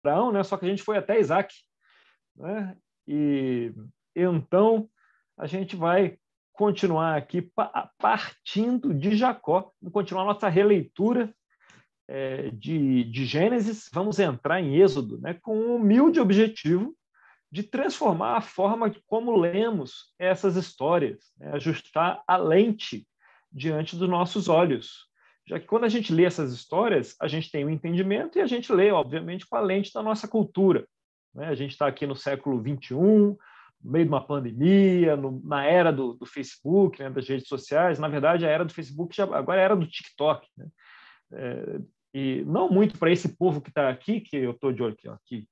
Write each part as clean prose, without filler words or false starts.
Abraão, né? Só que a gente foi até Isaac, né? E então a gente vai continuar aqui partindo de Jacó, vamos continuar nossa releitura de Gênesis, vamos entrar em Êxodo, né? Com um humilde objetivo de transformar a forma de como lemos essas histórias, né? Ajustar a lente diante dos nossos olhos. Já que quando a gente lê essas histórias, a gente tem um entendimento e a gente lê, obviamente, com a lente da nossa cultura, né? A gente está aqui no século XXI, no meio de uma pandemia, na era do Facebook, né, das redes sociais. Na verdade, a era do Facebook agora é a era do TikTok, né? E não muito para esse povo que está aqui, que eu estou de olho aqui,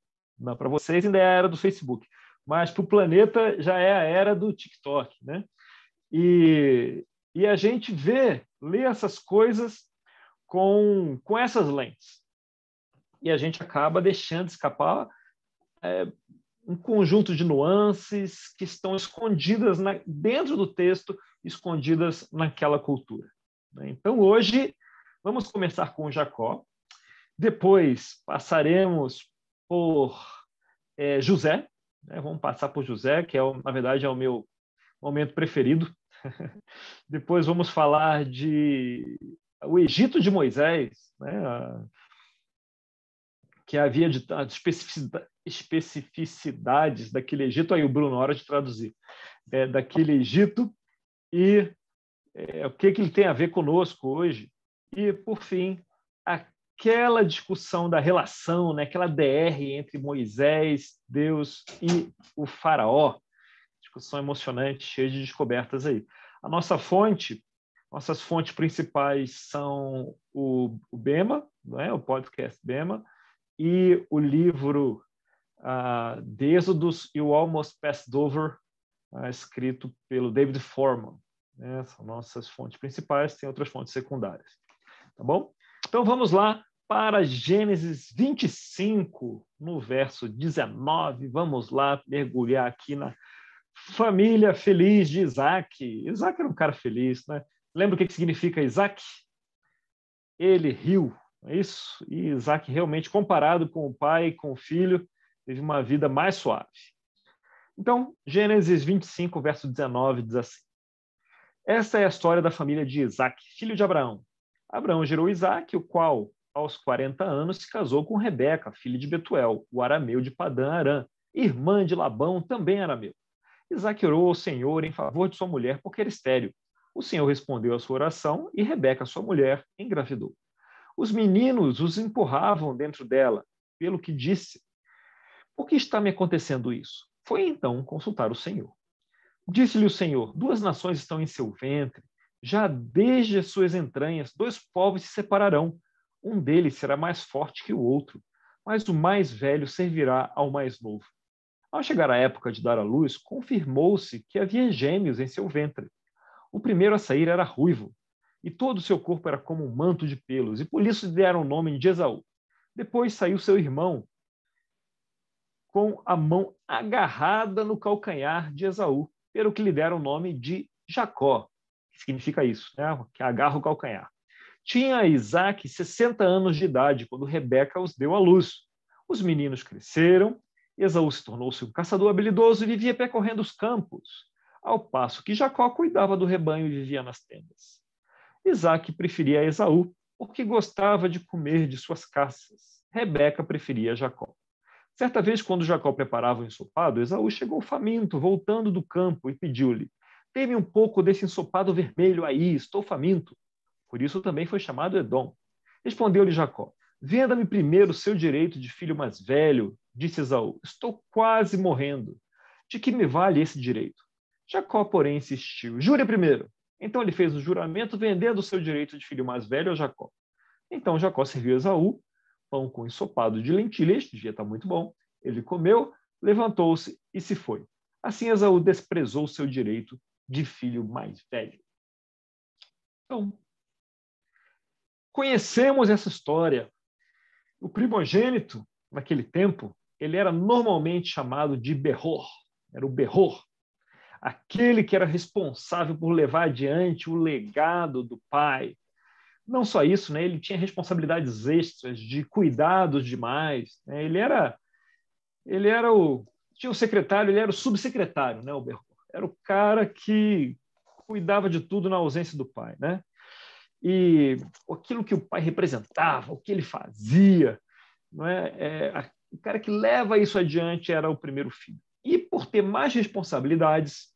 para vocês ainda é a era do Facebook, mas para o planeta já é a era do TikTok, né? E a gente lê essas coisas com essas lentes. E a gente acaba deixando escapar um conjunto de nuances que estão escondidas dentro do texto, escondidas naquela cultura. Então, hoje, vamos começar com Jacó, depois passaremos por José, né? Vamos passar por José, que na verdade é o meu momento preferido. Depois vamos falar o Egito de Moisés, né? Que havia especificidades daquele Egito. Aí o Bruno, hora de traduzir. Daquele Egito e o que ele tem a ver conosco hoje. E, por fim, aquela discussão da relação, né? Aquela DR entre Moisés, Deus e o faraó. Discussão emocionante, cheia de descobertas aí. Nossas fontes principais são o Bema, né? O podcast Bema, e o livro de Êxodos e o Almost Passed Over, escrito pelo David Foreman. Né? São nossas fontes principais, tem outras fontes secundárias. Tá bom? Então vamos lá para Gênesis 25, no verso 19. Vamos lá mergulhar aqui na família feliz de Isaac. Isaac era um cara feliz, né? Lembra o que significa Isaac? Ele riu, não é isso? E Isaac realmente, comparado com o pai e com o filho, teve uma vida mais suave. Então, Gênesis 25, verso 19, diz assim: esta é a história da família de Isaac, filho de Abraão. Abraão gerou Isaac, o qual, aos 40 anos, se casou com Rebeca, filha de Betuel, o arameu de Padã-Arã, irmã de Labão, também arameu. Isaac orou ao Senhor em favor de sua mulher, porque era estéril. O Senhor respondeu à sua oração e Rebeca, sua mulher, engravidou. Os meninos os empurravam dentro dela, pelo que disse: por que está me acontecendo isso? Foi então consultar o Senhor. Disse-lhe o Senhor: duas nações estão em seu ventre, já desde as suas entranhas, dois povos se separarão. Um deles será mais forte que o outro, mas o mais velho servirá ao mais novo. Ao chegar a época de dar à luz, confirmou-se que havia gêmeos em seu ventre. O primeiro a sair era ruivo, e todo o seu corpo era como um manto de pelos, e por isso lhe deram o nome de Esaú. Depois saiu seu irmão, com a mão agarrada no calcanhar de Esaú, pelo que lhe deram o nome de Jacó, que significa isso, né? Que agarra o calcanhar. Tinha Isaac 60 anos de idade quando Rebeca os deu à luz. Os meninos cresceram, Esaú se tornou-se um caçador habilidoso e vivia percorrendo os campos, ao passo que Jacó cuidava do rebanho e vivia nas tendas. Isaac preferia Esaú, porque gostava de comer de suas caças. Rebeca preferia Jacó. Certa vez, quando Jacó preparava o ensopado, Esaú chegou faminto, voltando do campo, e pediu-lhe: dê-me um pouco desse ensopado vermelho aí, estou faminto. Por isso também foi chamado Edom. Respondeu-lhe Jacó: venda-me primeiro o seu direito de filho mais velho, disse Esaú. Estou quase morrendo. De que me vale esse direito? Jacó, porém, insistiu: jure primeiro. Então ele fez o juramento, vendendo o seu direito de filho mais velho a Jacó. Então Jacó serviu a Esaú pão com ensopado de lentilhas, devia estar muito bom. Ele comeu, levantou-se e se foi. Assim Esaú desprezou seu direito de filho mais velho. Então, conhecemos essa história. O primogênito, naquele tempo, ele era normalmente chamado de Berror. Era o Berror, aquele que era responsável por levar adiante o legado do pai. não só isso, né? Ele tinha responsabilidades extras de cuidados demais, né? Tinha o secretário, ele era o subsecretário, né? O Berro. Era o cara que cuidava de tudo na ausência do pai, né? E aquilo que o pai representava, o que ele fazia, não é? O cara que leva isso adiante era o primeiro filho. E por ter mais responsabilidades,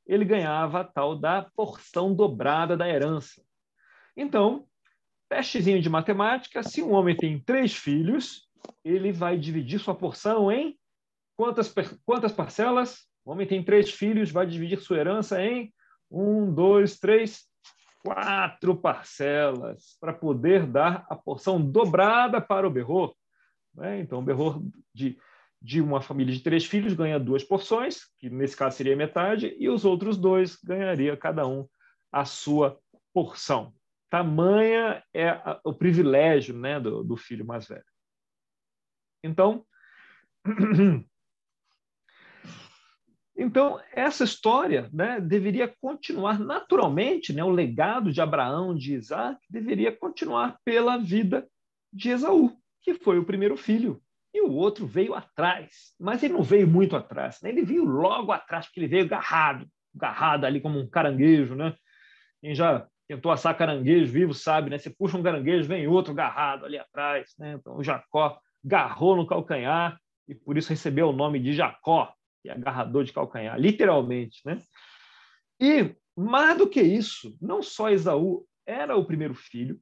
ele ganhava a tal da porção dobrada da herança. Então, testezinho de matemática, se um homem tem 3 filhos, ele vai dividir sua porção em quantas parcelas? O homem tem 3 filhos, vai dividir sua herança em 1, 2, 3, 4 parcelas, para poder dar a porção dobrada para o Berro. Então, o Berro de uma família de 3 filhos ganha 2 porções, que nesse caso seria metade, e os outros 2 ganharia cada um a sua porção. Tamanha é o privilégio, né, do filho mais velho. Então, essa história, né, deveria continuar naturalmente, né, o legado de Abraão, de Isaac, deveria continuar pela vida de Esaú, que foi o primeiro filho. E o outro veio atrás, mas ele não veio muito atrás, né? Ele veio logo atrás, porque ele veio garrado ali como um caranguejo, né? Quem já tentou assar caranguejo vivo sabe, né? Você puxa um caranguejo, vem outro garrado ali atrás, né? Então, o Jacó garrou no calcanhar e por isso recebeu o nome de Jacó, que é agarrador de calcanhar, literalmente, né? E, mais do que isso, não só Esaú era o primeiro filho,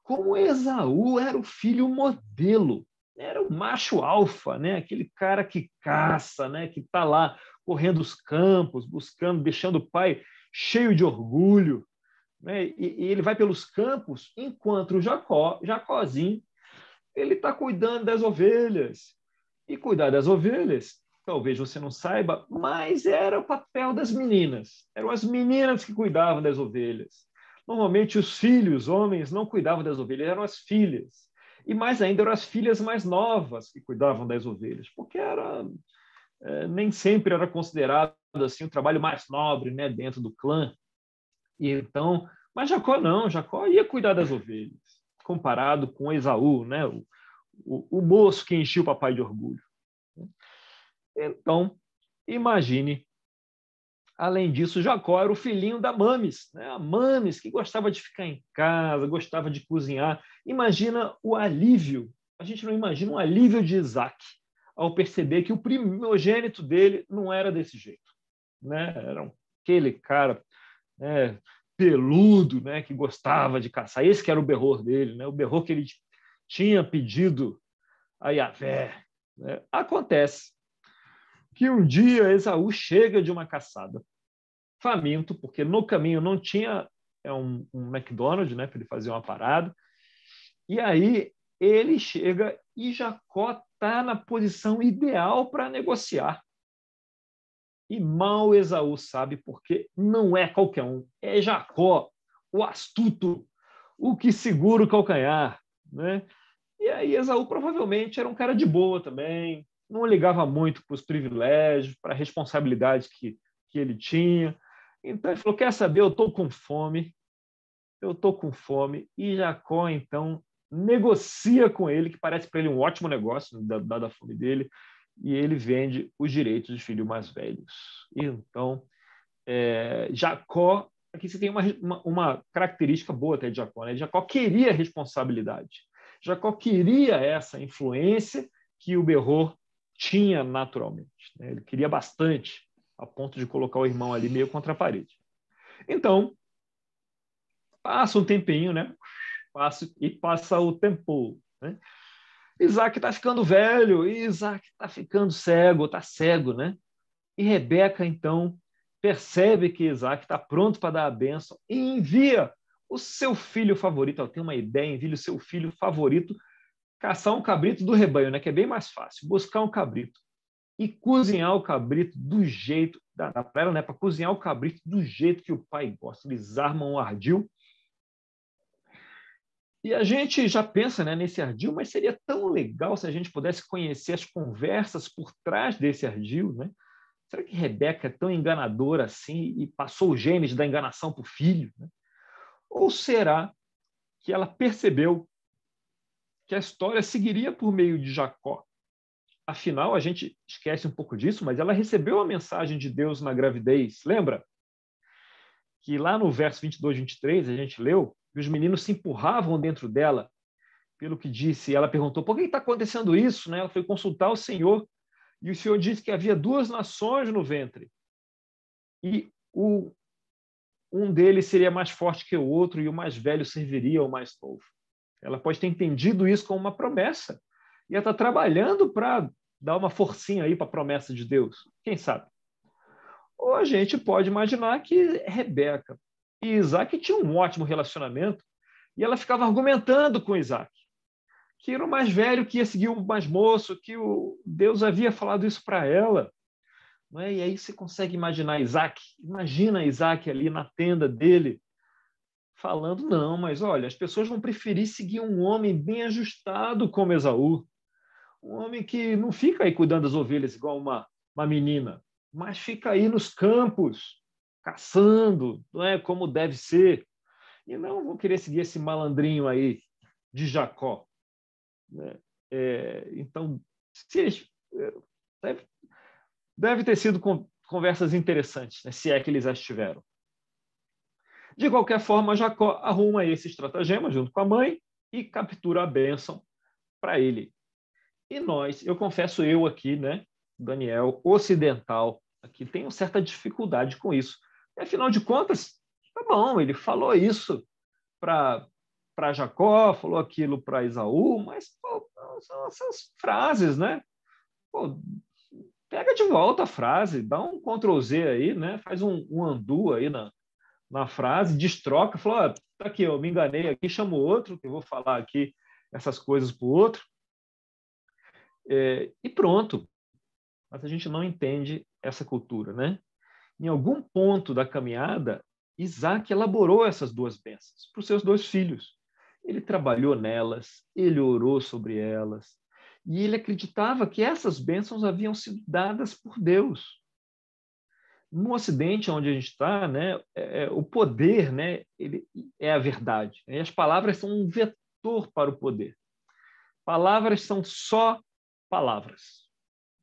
como Esaú era o filho modelo, era o macho alfa, né? Aquele cara que caça, né? Que está lá correndo os campos, buscando, deixando o pai cheio de orgulho, né? E ele vai pelos campos, enquanto o Jacózinho, ele está cuidando das ovelhas. E cuidar das ovelhas, talvez você não saiba, mas era o papel das meninas. Eram as meninas que cuidavam das ovelhas. Normalmente os filhos, homens, não cuidavam das ovelhas, eram as filhas. E mais ainda, eram as filhas mais novas que cuidavam das ovelhas, porque nem sempre era considerado assim o trabalho mais nobre, né, dentro do clã. E então, mas Jacó não, Jacó ia cuidar das ovelhas, comparado com Esaú, né, o moço que enchia o papai de orgulho. Então, imagine, além disso, Jacó era o filhinho da Mames, né? A Mames, que gostava de ficar em casa, gostava de cozinhar. Imagina o alívio, a gente não imagina o alívio de Isaac ao perceber que o primogênito dele não era desse jeito, né? Era aquele cara, né, peludo, né, que gostava de caçar. Esse que era o berror dele, né? O berror que ele tinha pedido a Yahvé. Né? Acontece que um dia Esaú chega de uma caçada, faminto, porque no caminho não tinha um McDonald's, né, para ele fazer uma parada. E aí ele chega e Jacó está na posição ideal para negociar. E mal Esaú sabe, porque não é qualquer um, é Jacó, o astuto, o que segura o calcanhar, né? E aí Esaú provavelmente era um cara de boa também, não ligava muito para os privilégios, para a responsabilidade que ele tinha. Então ele falou, quer saber, eu estou com fome, e Jacó, então, negocia com ele, que parece para ele um ótimo negócio, dada a fome dele, e ele vende os direitos de filhos mais velhos. Então, Jacó, aqui você tem uma característica boa até de Jacó, né? Jacó queria responsabilidade. Jacó queria essa influência que o Berror tinha naturalmente. Né? Ele queria bastante, a ponto de colocar o irmão ali meio contra a parede. Então, passa um tempinho, né? Passa o tempo. Né? Isaac está ficando velho, e Isaac está ficando cego, está cego, né? E Rebeca, então, percebe que Isaac está pronto para dar a bênção e envia o seu filho favorito. Ela tem uma ideia, envia o seu filho favorito caçar um cabrito do rebanho, né? Que é bem mais fácil, buscar um cabrito e cozinhar o cabrito do jeito da ela, né? Para cozinhar o cabrito do jeito que o pai gosta. Eles armam um ardil. E a gente já pensa, né, nesse ardil, mas seria tão legal se a gente pudesse conhecer as conversas por trás desse ardil, né? Será que Rebeca é tão enganadora assim e passou os genes da enganação para o filho? Né? Ou será que ela percebeu que a história seguiria por meio de Jacó. Afinal, a gente esquece um pouco disso, mas ela recebeu a mensagem de Deus na gravidez. Lembra? Que lá no verso 22, 23, a gente leu que os meninos se empurravam dentro dela, pelo que disse. Ela perguntou, por que está acontecendo isso? Ela foi consultar o Senhor, e o Senhor disse que havia 2 nações no ventre. E um deles seria mais forte que o outro, e o mais velho serviria ao mais novo. Ela pode ter entendido isso como uma promessa. E ela está trabalhando para dar uma forcinha aí para a promessa de Deus. Quem sabe? Ou a gente pode imaginar que Rebeca e Isaac tinham um ótimo relacionamento e ela ficava argumentando com Isaac, que era o mais velho, que ia seguir o mais moço, que Deus havia falado isso para ela. Não é? E aí você consegue imaginar Isaac? Imagina Isaac ali na tenda dele, falando, não, mas olha, as pessoas vão preferir seguir um homem bem ajustado como Esaú, um homem que não fica aí cuidando das ovelhas igual uma menina, mas fica aí nos campos, caçando, não é como deve ser. E não vão querer seguir esse malandrinho aí de Jacó. Né? Então, deve ter sido conversas interessantes, né? Se é que eles as tiveram. De qualquer forma, Jacó arruma esse estratagema junto com a mãe e captura a bênção para ele. E eu confesso eu aqui, né, Daniel, ocidental, aqui tenho certa dificuldade com isso. E, afinal de contas, tá bom, ele falou isso para Jacó, falou aquilo para Esaú, mas pô, são essas frases, né? Pô, pega de volta a frase, dá um Ctrl+Z aí, né? Faz um undo aí na frase, destroca, fala, tá aqui, eu me enganei aqui, chamo outro, que eu vou falar aqui essas coisas para o outro. E pronto. Mas a gente não entende essa cultura, né? Em algum ponto da caminhada, Isaac elaborou essas 2 bênçãos para os seus 2 filhos. Ele trabalhou nelas, ele orou sobre elas, e ele acreditava que essas bênçãos haviam sido dadas por Deus. No Ocidente, onde a gente está, né, o poder, né, ele é a verdade. E as palavras são um vetor para o poder. Palavras são só palavras.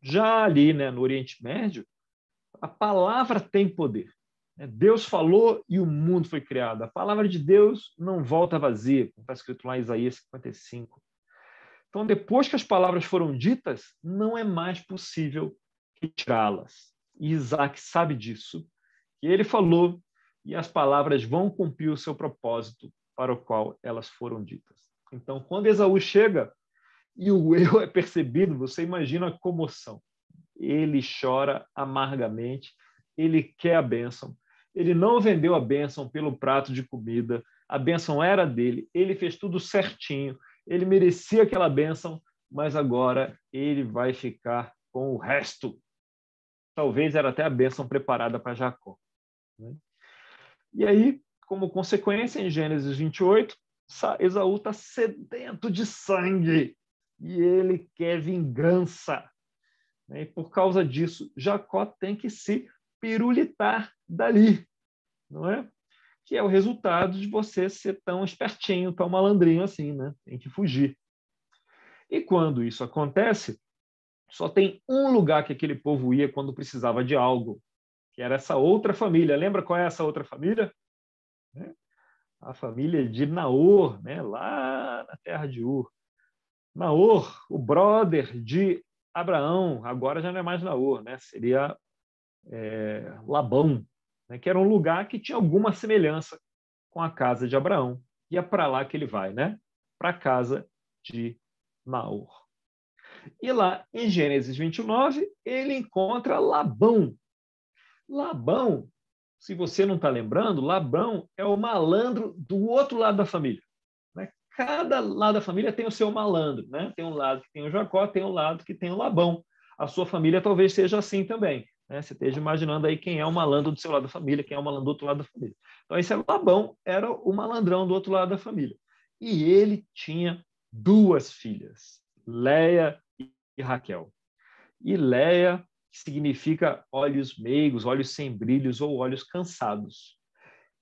Já ali, né, no Oriente Médio, a palavra tem poder. Deus falou e o mundo foi criado. A palavra de Deus não volta vazia, como está escrito lá em Isaías 55. Então, depois que as palavras foram ditas, não é mais possível retirá-las. E Isaac sabe disso. E ele falou, e as palavras vão cumprir o seu propósito para o qual elas foram ditas. Então, quando Esaú chega e o erro é percebido, você imagina a comoção. Ele chora amargamente, ele quer a bênção. Ele não vendeu a bênção pelo prato de comida, a bênção era dele, ele fez tudo certinho, ele merecia aquela bênção, mas agora ele vai ficar com o resto. Talvez era até a bênção preparada para Jacó. Né? E aí, como consequência, em Gênesis 28, Esaú está sedento de sangue e ele quer vingança. E por causa disso, Jacó tem que se pirulitar dali, não é? Que é o resultado de você ser tão espertinho, tão malandrinho assim, né? Tem que fugir. E quando isso acontece, só tem um lugar que aquele povo ia quando precisava de algo, que era essa outra família. Lembra qual é essa outra família? A família de Naor, né? Lá na terra de Ur. Naor, o brother de Abraão, agora já não é mais Naor, né? Seria Labão, né? Que era um lugar que tinha alguma semelhança com a casa de Abraão. E é para lá que ele vai, né? Para a casa de Naor. E lá em Gênesis 29, ele encontra Labão. Labão, se você não está lembrando, Labão é o malandro do outro lado da família. Né? Cada lado da família tem o seu malandro. Né? Tem um lado que tem o Jacó, tem um lado que tem o Labão. A sua família talvez seja assim também. Né? Você esteja imaginando aí quem é o malandro do seu lado da família, quem é o malandro do outro lado da família. Então, esse Labão era o malandrão do outro lado da família. E ele tinha 2 filhas, Leia e Raquel. E Leia significa olhos meigos, olhos sem brilhos ou olhos cansados,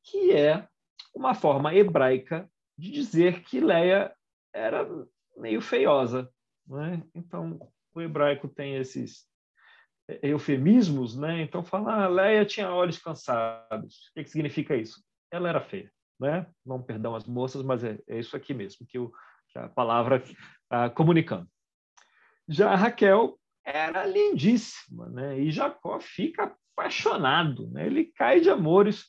que é uma forma hebraica de dizer que Leia era meio feiosa, né? Então, o hebraico tem esses eufemismos, né? Então, fala, Leia tinha olhos cansados. O que significa isso? Ela era feia, né? Não perdão as moças, mas é isso aqui mesmo que a palavra está comunicando. Já a Raquel era lindíssima, né? E Jacó fica apaixonado, né? Ele cai de amores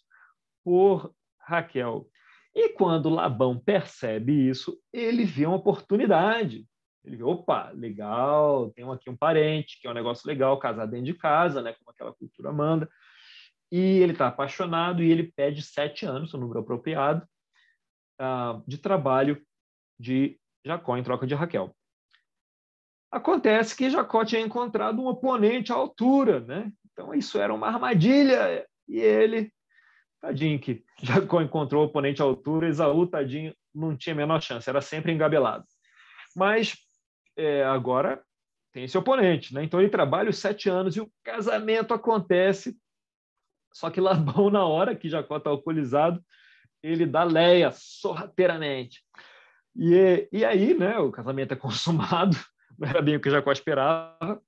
por Raquel. E quando Labão percebe isso, ele vê uma oportunidade. Ele vê, opa, legal, tem aqui um parente, que é um negócio legal, casar dentro de casa, né, como aquela cultura manda. E ele está apaixonado e ele pede 7 anos, um número apropriado, de trabalho de Jacó em troca de Raquel. Acontece que Jacó tinha encontrado um oponente à altura, né? Então isso era uma armadilha e ele, tadinho, que Jacó encontrou o oponente à altura, Esaú, tadinho, não tinha a menor chance, era sempre engabelado. Mas agora tem esse oponente, né? Então ele trabalha os 7 anos e o casamento acontece, só que Labão, na hora que Jacó está alcoolizado, ele dá Leia sorrateiramente. E aí, né, o casamento é consumado, não era bem o que Jacó esperava,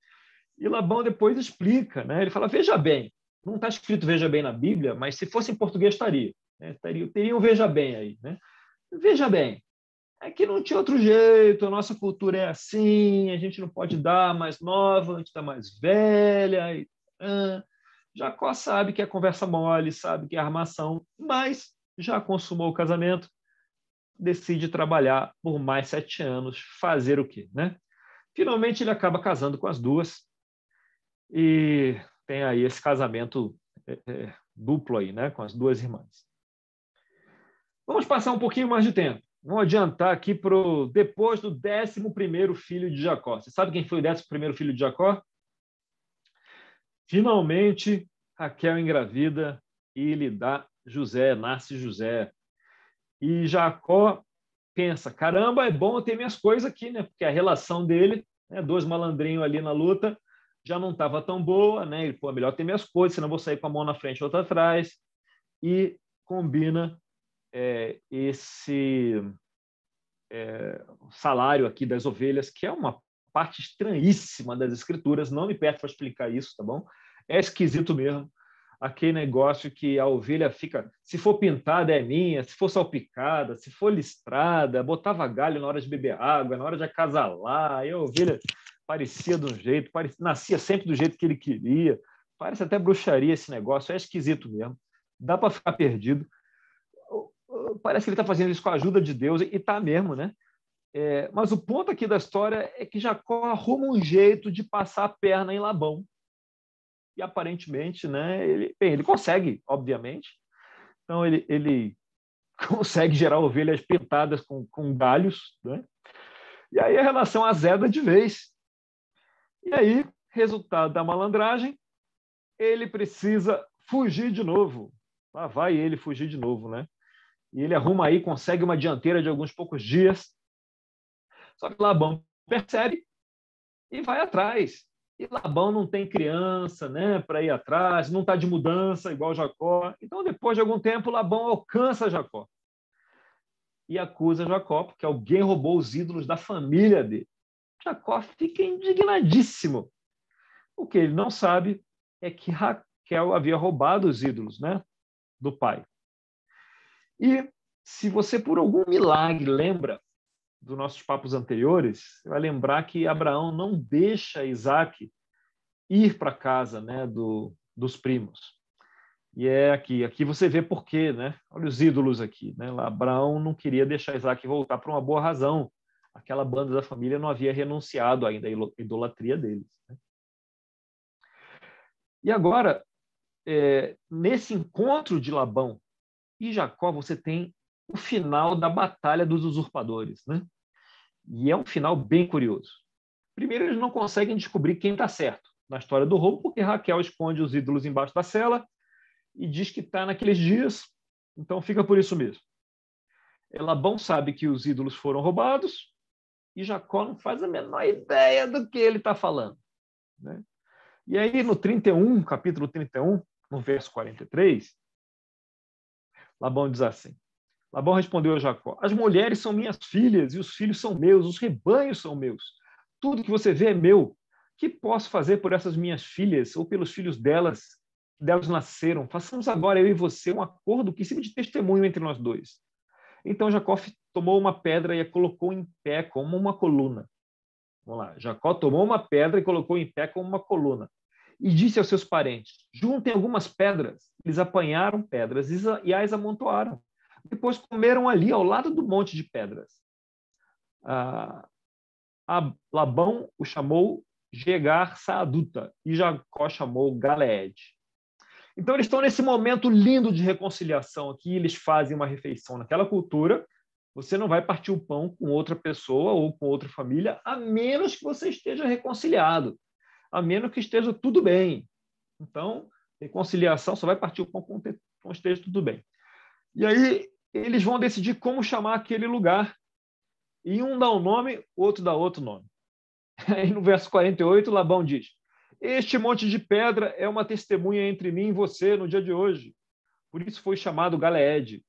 e Labão depois explica, né? Ele fala, veja bem, não está escrito veja bem na Bíblia, mas se fosse em português estaria, né? Teria um veja bem aí, né? Veja bem, é que não tinha outro jeito, a nossa cultura é assim, a gente não pode dar mais nova, a gente dá mais velha. Jacó sabe que é conversa mole, sabe que é armação, mas já consumou o casamento, decide trabalhar por mais 7 anos, fazer o quê, né? Finalmente ele acaba casando com as duas e tem aí esse casamento duplo aí, né, com as duas irmãs. Vamos passar um pouquinho mais de tempo. Vamos adiantar aqui para depois do 11º filho de Jacó. Você sabe quem foi o 11º filho de Jacó? Finalmente, Raquel engravida e lhe dá José, nasce José. E Jacó pensa, caramba, é bom eu ter minhas coisas aqui, né? Porque a relação dele, né, 2 malandrinhos ali na luta, já não estava tão boa, né? Ele, pô, melhor ter minhas coisas, senão eu vou sair com a mão na frente e outra atrás. E combina esse salário aqui das ovelhas, que é uma parte estranhíssima das escrituras, não me peço para explicar isso, tá bom? É esquisito mesmo. Aquele negócio que a ovelha fica, se for pintada é minha, se for salpicada, se for listrada, botava galho na hora de beber água, na hora de acasalar, e a ovelha parecia de um jeito, nascia sempre do jeito que ele queria. Parece até bruxaria esse negócio, é esquisito mesmo. Dá para ficar perdido. Parece que ele está fazendo isso com a ajuda de Deus, e está mesmo, né? Mas o ponto aqui da história é que Jacó arruma um jeito de passar a perna em Labão. E aparentemente, né, ele consegue, obviamente. Então, ele consegue gerar ovelhas pintadas com galhos, né? E aí a relação azeda de vez. E aí, resultado da malandragem, ele precisa fugir de novo. Lá vai ele fugir de novo, né? E ele arruma aí, consegue uma dianteira de alguns poucos dias. Só que Labão percebe e vai atrás. E Labão não tem criança, né, para ir atrás, não está de mudança igual Jacó. Então, depois de algum tempo, Labão alcança Jacó e acusa Jacó porque alguém roubou os ídolos da família dele. Jacó fica indignadíssimo. O que ele não sabe é que Raquel havia roubado os ídolos, né, do pai. E se você, por algum milagre, lembra dos nossos papos anteriores, você vai lembrar que Abraão não deixa Isaac ir para a casa, né, dos primos. E é aqui você vê por quê, né? Olha os ídolos aqui, né? Abraão não queria deixar Isaac voltar por uma boa razão. Aquela banda da família não havia renunciado ainda à idolatria deles, né? E agora, nesse encontro de Labão e Jacó, você tem o final da batalha dos usurpadores, né? E é um final bem curioso. Primeiro, eles não conseguem descobrir quem está certo na história do roubo, porque Raquel esconde os ídolos embaixo da cela e diz que está naqueles dias, então fica por isso mesmo. Labão sabe que os ídolos foram roubados e Jacó não faz a menor ideia do que ele está falando, né? E aí, no 31, capítulo 31, no verso 43, Labão diz assim, Labão respondeu a Jacó: as mulheres são minhas filhas e os filhos são meus, os rebanhos são meus. Tudo que você vê é meu. Que posso fazer por essas minhas filhas ou pelos filhos delas, que delas nasceram? Façamos agora eu e você um acordo que sirva de testemunho entre nós dois. Então Jacó tomou uma pedra e a colocou em pé como uma coluna. Vamos lá. Jacó tomou uma pedra e colocou em pé como uma coluna. E disse aos seus parentes: juntem algumas pedras. Eles apanharam pedras e as amontoaram. Depois comeram ali, ao lado do monte de pedras. Labão o chamou Jegar Saaduta e Jacó chamou Galeed. Então eles estão nesse momento lindo de reconciliação aqui, eles fazem uma refeição. Naquela cultura, você não vai partir o pão com outra pessoa ou com outra família, a menos que você esteja reconciliado, a menos que esteja tudo bem. Então, reconciliação só vai partir o pão com esteja tudo bem. E aí eles vão decidir como chamar aquele lugar. E um dá um nome, outro dá outro nome. Aí no verso 48, Labão diz: este monte de pedra é uma testemunha entre mim e você no dia de hoje. Por isso foi chamado Galeed.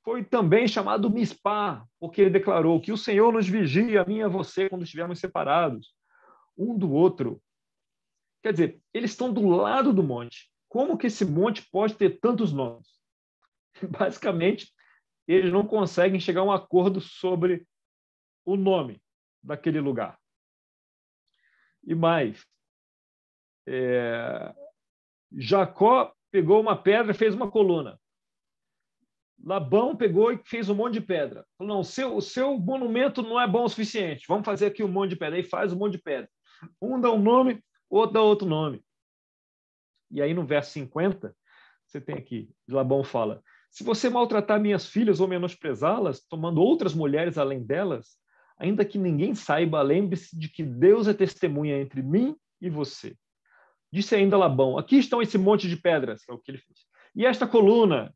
Foi também chamado Mispá, porque ele declarou que o Senhor nos vigia, a mim e a você, quando estivermos separados, um do outro. Quer dizer, eles estão do lado do monte. Como que esse monte pode ter tantos nomes? Basicamente, eles não conseguem chegar a um acordo sobre o nome daquele lugar. E mais, Jacó pegou uma pedra e fez uma coluna. Labão pegou e fez um monte de pedra. Falou: não, o seu monumento não é bom o suficiente. Vamos fazer aqui um monte de pedra. Aí faz um monte de pedra. Um dá um nome, outro dá outro nome. E aí no verso 50, você tem aqui, Labão fala: se você maltratar minhas filhas ou menosprezá-las, tomando outras mulheres além delas, ainda que ninguém saiba, lembre-se de que Deus é testemunha entre mim e você. Disse ainda Labão: aqui estão esse monte de pedras, que é o que ele fez. E esta coluna,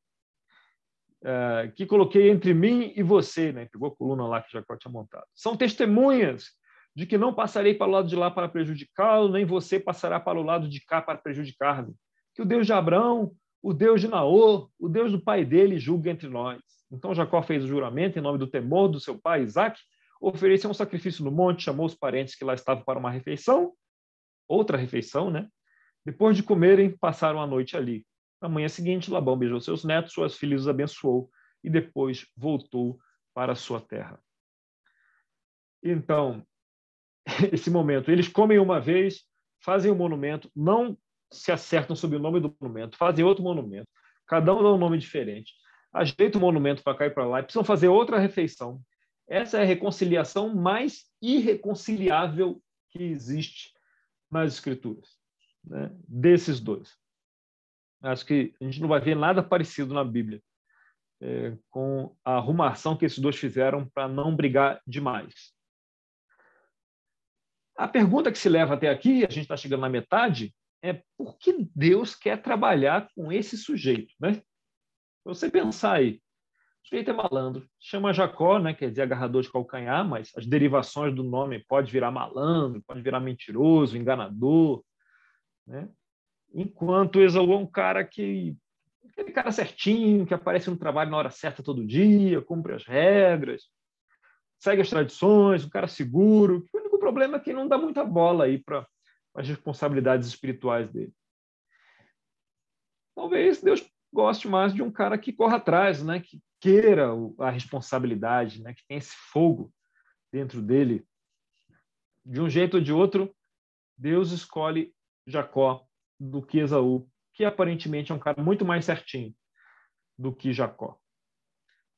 que coloquei entre mim e você, né? Pegou a coluna lá que Jacó tinha montado. São testemunhas de que não passarei para o lado de lá para prejudicá-lo, nem você passará para o lado de cá para prejudicar-me. Que o Deus de Abraão, o Deus de Naor, o Deus do pai dele, julgue entre nós. Então Jacó fez o juramento em nome do temor do seu pai Isaque, ofereceu um sacrifício no monte, chamou os parentes que lá estavam para uma refeição, outra refeição, né? Depois de comerem, passaram a noite ali. Na manhã seguinte, Labão beijou seus netos, suas filhas os abençoou e depois voltou para a sua terra. Então, esse momento, eles comem uma vez, fazem um monumento, não se acertam sobre o nome do monumento, fazem outro monumento, cada um dá um nome diferente, ajeita o monumento para cá e para lá, e precisam fazer outra refeição. Essa é a reconciliação mais irreconciliável que existe nas Escrituras, né? Desses dois. Acho que a gente não vai ver nada parecido na Bíblia com a arrumação que esses dois fizeram para não brigar demais. A pergunta que se leva até aqui, a gente está chegando na metade, é por que Deus quer trabalhar com esse sujeito, né? Se você pensar aí, o sujeito é malandro, chama Jacó, né? Quer dizer agarrador de calcanhar, mas as derivações do nome pode virar malandro, pode virar mentiroso, enganador, né? Enquanto Esaú é um cara aquele cara certinho, que aparece no trabalho na hora certa todo dia, cumpre as regras, segue as tradições, um cara seguro. O único problema é que não dá muita bola aí para as responsabilidades espirituais dele. Talvez Deus goste mais de um cara que corra atrás, né? Que queira a responsabilidade, né? Que tem esse fogo dentro dele. De um jeito ou de outro, Deus escolhe Jacó do que Esaú, que aparentemente é um cara muito mais certinho do que Jacó.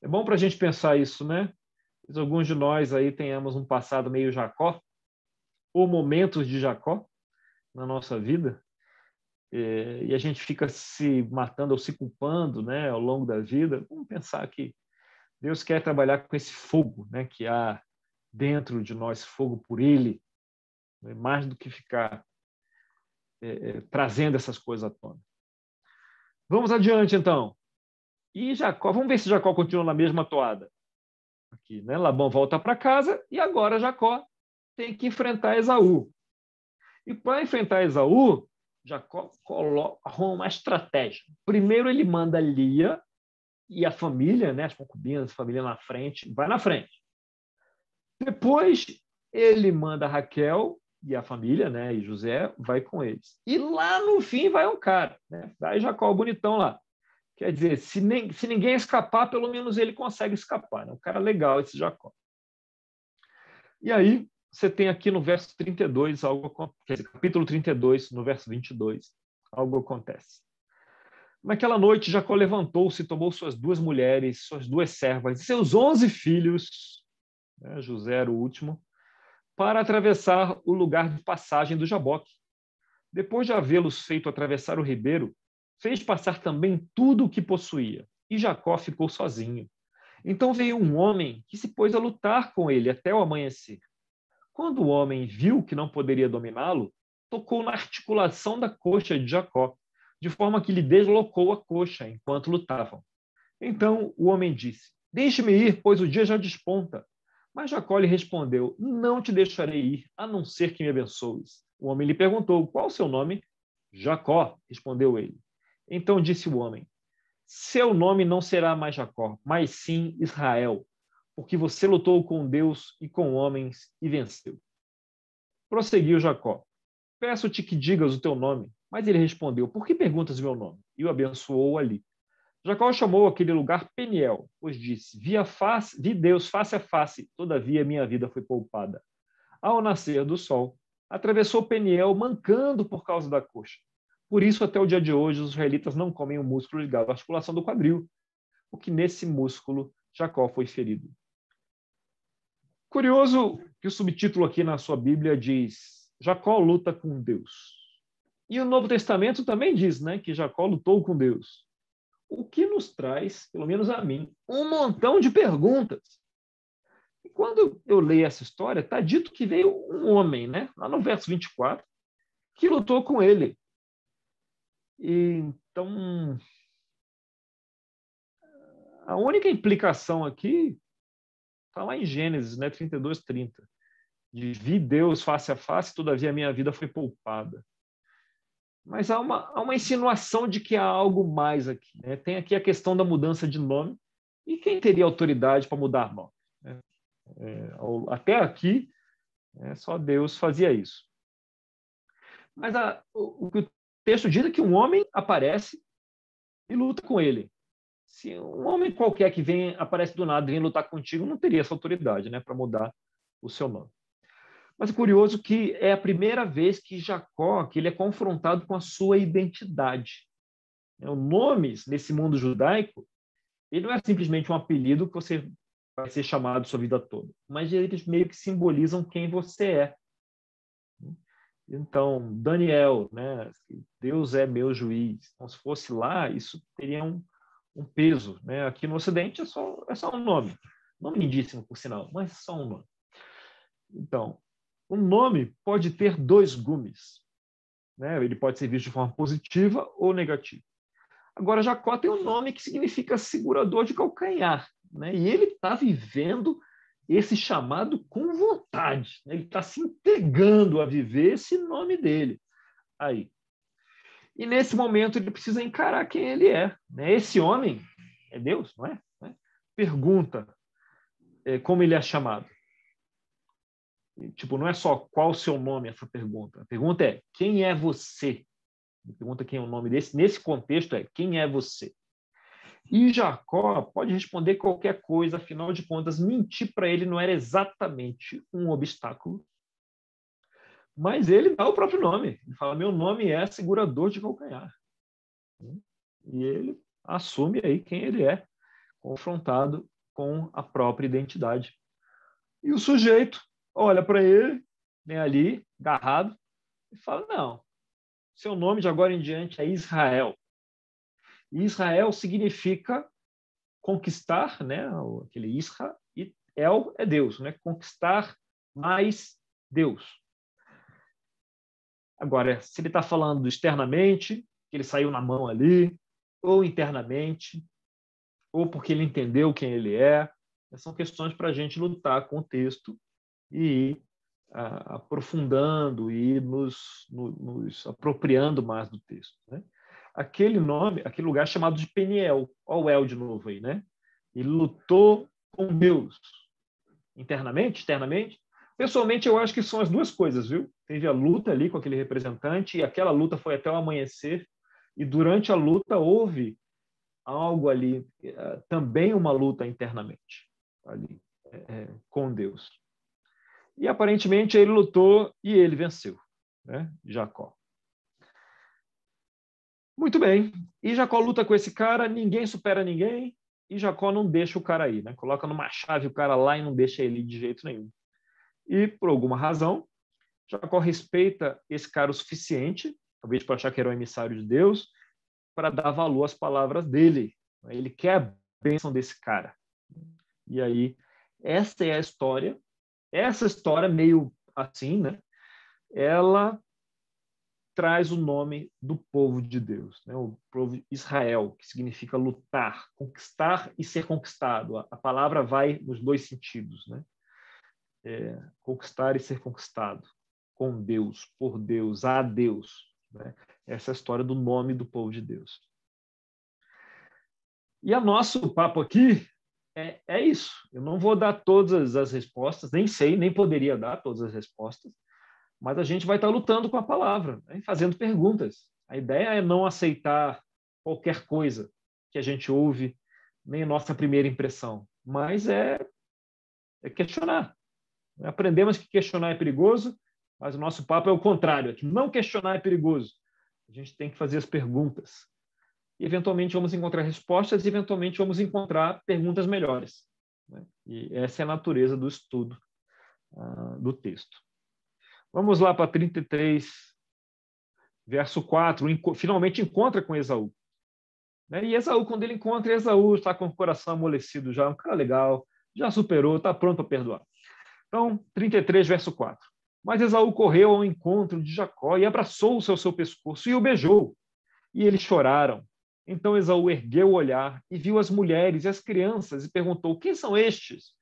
É bom para a gente pensar isso, né? Alguns de nós aí tenhamos um passado meio Jacó, ou momentos de Jacó na nossa vida, e a gente fica se matando ou se culpando, né, ao longo da vida. Vamos pensar que Deus quer trabalhar com esse fogo, né, que há dentro de nós, fogo por Ele, né, mais do que ficar trazendo essas coisas à tona. Vamos adiante, então. E Jacó, vamos ver se Jacó continua na mesma toada. Aqui, né? Labão volta para casa e agora Jacó tem que enfrentar Esaú. E para enfrentar Esaú, Jacó arruma uma estratégia. Primeiro ele manda Lia e a família, né, as concubinas, a família na frente, vai na frente. Depois, ele manda Raquel e a família, né, e José, vai com eles. E lá no fim vai um cara, né? Vai Jacó, o bonitão lá. Quer dizer, se ninguém escapar, pelo menos ele consegue escapar. Né? Um cara legal esse Jacó. E aí, você tem aqui no verso 32, quer dizer, capítulo 32, no verso 22, algo acontece. Naquela noite, Jacó levantou-se, tomou suas 2 mulheres, suas 2 servas e seus 11 filhos, né, José era o último, para atravessar o lugar de passagem do Jaboque. Depois de havê-los feito atravessar o ribeiro, fez passar também tudo o que possuía, e Jacó ficou sozinho. Então veio um homem que se pôs a lutar com ele até o amanhecer. Quando o homem viu que não poderia dominá-lo, tocou na articulação da coxa de Jacó, de forma que lhe deslocou a coxa enquanto lutavam. Então o homem disse: Deixe-me ir, pois o dia já desponta. Mas Jacó lhe respondeu: Não te deixarei ir, a não ser que me abençoes. O homem lhe perguntou: Qual o seu nome? Jacó, respondeu ele. Então disse o homem: Seu nome não será mais Jacó, mas sim Israel, porque você lutou com Deus e com homens e venceu. Prosseguiu Jacó: Peço-te que digas o teu nome. Mas ele respondeu: Por que perguntas o meu nome? E o abençoou ali. Jacó chamou aquele lugar Peniel, pois disse: Vi Deus face a face, todavia minha vida foi poupada. Ao nascer do sol, atravessou Peniel mancando por causa da coxa. Por isso, até o dia de hoje, os israelitas não comem o músculo ligado à articulação do quadril, porque nesse músculo Jacó foi ferido. Curioso que o subtítulo aqui na sua Bíblia diz: Jacó luta com Deus. E o Novo Testamento também diz, né, que Jacó lutou com Deus. O que nos traz, pelo menos a mim, um montão de perguntas. E quando eu leio essa história, está dito que veio um homem, né, lá no verso 24, que lutou com ele. E, então, a única implicação aqui está lá em Gênesis, né, 32:30. De vi Deus face a face, todavia a minha vida foi poupada. Mas há uma insinuação de que há algo mais aqui. Né? Tem aqui a questão da mudança de nome. E quem teria autoridade para mudar nome? Né? Até aqui, só Deus fazia isso. Mas o que o texto diz é que um homem aparece e luta com ele. Se um homem qualquer que aparece do nada e vem lutar contigo, não teria essa autoridade, né, para mudar o seu nome. Mas é curioso que é a primeira vez que Jacó ele é confrontado com a sua identidade. O nome, nesse mundo judaico, ele não é simplesmente um apelido que você vai ser chamado sua vida toda, mas eles meio que simbolizam quem você é. Então, Daniel, né? Deus é meu juiz. Então, se fosse lá, isso teria um peso. Né? Aqui no Ocidente é só um nome. Nome lindíssimo, por sinal, mas é só um nome. Então, um nome pode ter 2 gumes. Né? Ele pode ser visto de forma positiva ou negativa. Agora, Jacó tem um nome que significa segurador de calcanhar. Né? E ele está vivendo esse chamado com vontade. Né? Ele está se entregando a viver esse nome dele. Aí. E nesse momento ele precisa encarar quem ele é. Né? Esse homem é Deus, não é? Pergunta como ele é chamado. Tipo, não é só qual o seu nome essa pergunta. A pergunta é quem é você? A pergunta quem é o nome desse. Nesse contexto é quem é você? E Jacó pode responder qualquer coisa, afinal de contas, mentir para ele não era exatamente um obstáculo. Mas ele dá o próprio nome. Ele fala: meu nome é segurador de calcanhar. E ele assume aí quem ele é, confrontado com a própria identidade. E o sujeito olha para ele, né, ali, agarrado, e fala: não, seu nome de agora em diante é Israel. E Israel significa conquistar, né, aquele Isra, e El é Deus, né, conquistar mais Deus. Agora, se ele está falando externamente, que ele saiu na mão ali, ou internamente, ou porque ele entendeu quem ele é, são questões para a gente lutar com o texto e ir aprofundando e nos apropriando mais do texto. Né? aquele lugar chamado de Peniel. Olha o El de novo aí, né? Ele lutou com Deus. Internamente, externamente. Pessoalmente, eu acho que são as duas coisas, viu? Teve a luta ali com aquele representante, e aquela luta foi até o amanhecer, e durante a luta houve algo ali, também uma luta internamente, ali, com Deus. E aparentemente ele lutou e ele venceu, né? Jacó. Muito bem. E Jacó luta com esse cara, ninguém supera ninguém, e Jacó não deixa o cara aí, né? Coloca numa chave o cara lá e não deixa ele de jeito nenhum. E, por alguma razão, Jacó respeita esse cara o suficiente, talvez para achar que era um emissário de Deus, para dar valor às palavras dele. Ele quer a bênção desse cara. E aí, essa é a história. Essa história, meio assim, né? Ela traz o nome do povo de Deus, né? O povo Israel, que significa lutar, conquistar e ser conquistado. A palavra vai nos dois sentidos, né? Conquistar e ser conquistado, com Deus, por Deus, a Deus, né? Essa é a história do nome do povo de Deus. E o nosso papo aqui é isso. Eu não vou dar todas as respostas, nem sei, nem poderia dar todas as respostas, mas a gente vai estar lutando com a palavra, né? Fazendo perguntas. A ideia é não aceitar qualquer coisa que a gente ouve, nem a nossa primeira impressão, mas é questionar. Aprendemos que questionar é perigoso, mas o nosso papo é o contrário, é que não questionar é perigoso. A gente tem que fazer as perguntas. E, eventualmente, vamos encontrar respostas e, eventualmente, vamos encontrar perguntas melhores, né? E essa é a natureza do estudo do texto. Vamos lá para 33, verso 4. Finalmente encontra com Esaú, né? E Esaú, quando ele encontra, Esaú está com o coração amolecido já, um cara legal, já superou, está pronto para perdoar. Então, 33, verso 4. Mas Esaú correu ao encontro de Jacó e abraçou-o ao seu pescoço e o beijou. E eles choraram. Então Esaú ergueu o olhar e viu as mulheres e as crianças e perguntou: quem são estes?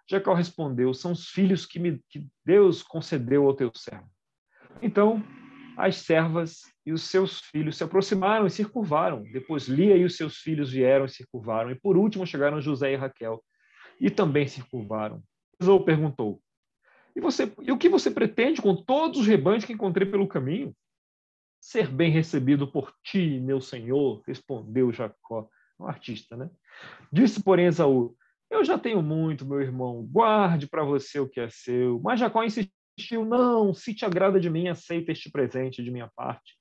Jacó respondeu: são os filhos que Deus concedeu ao teu servo. Então as servas e os seus filhos se aproximaram e se curvaram. Depois Lia e os seus filhos vieram e se curvaram. E por último chegaram José e Raquel e também se curvaram. Esaú perguntou: e o que você pretende com todos os rebanhos que encontrei pelo caminho? Ser bem recebido por ti, meu senhor, respondeu Jacó, um artista, né? Disse, porém, Esaú: eu já tenho muito, meu irmão, guarde para você o que é seu. Mas Jacó insistiu: não, se te agrada de mim, aceita este presente de minha parte.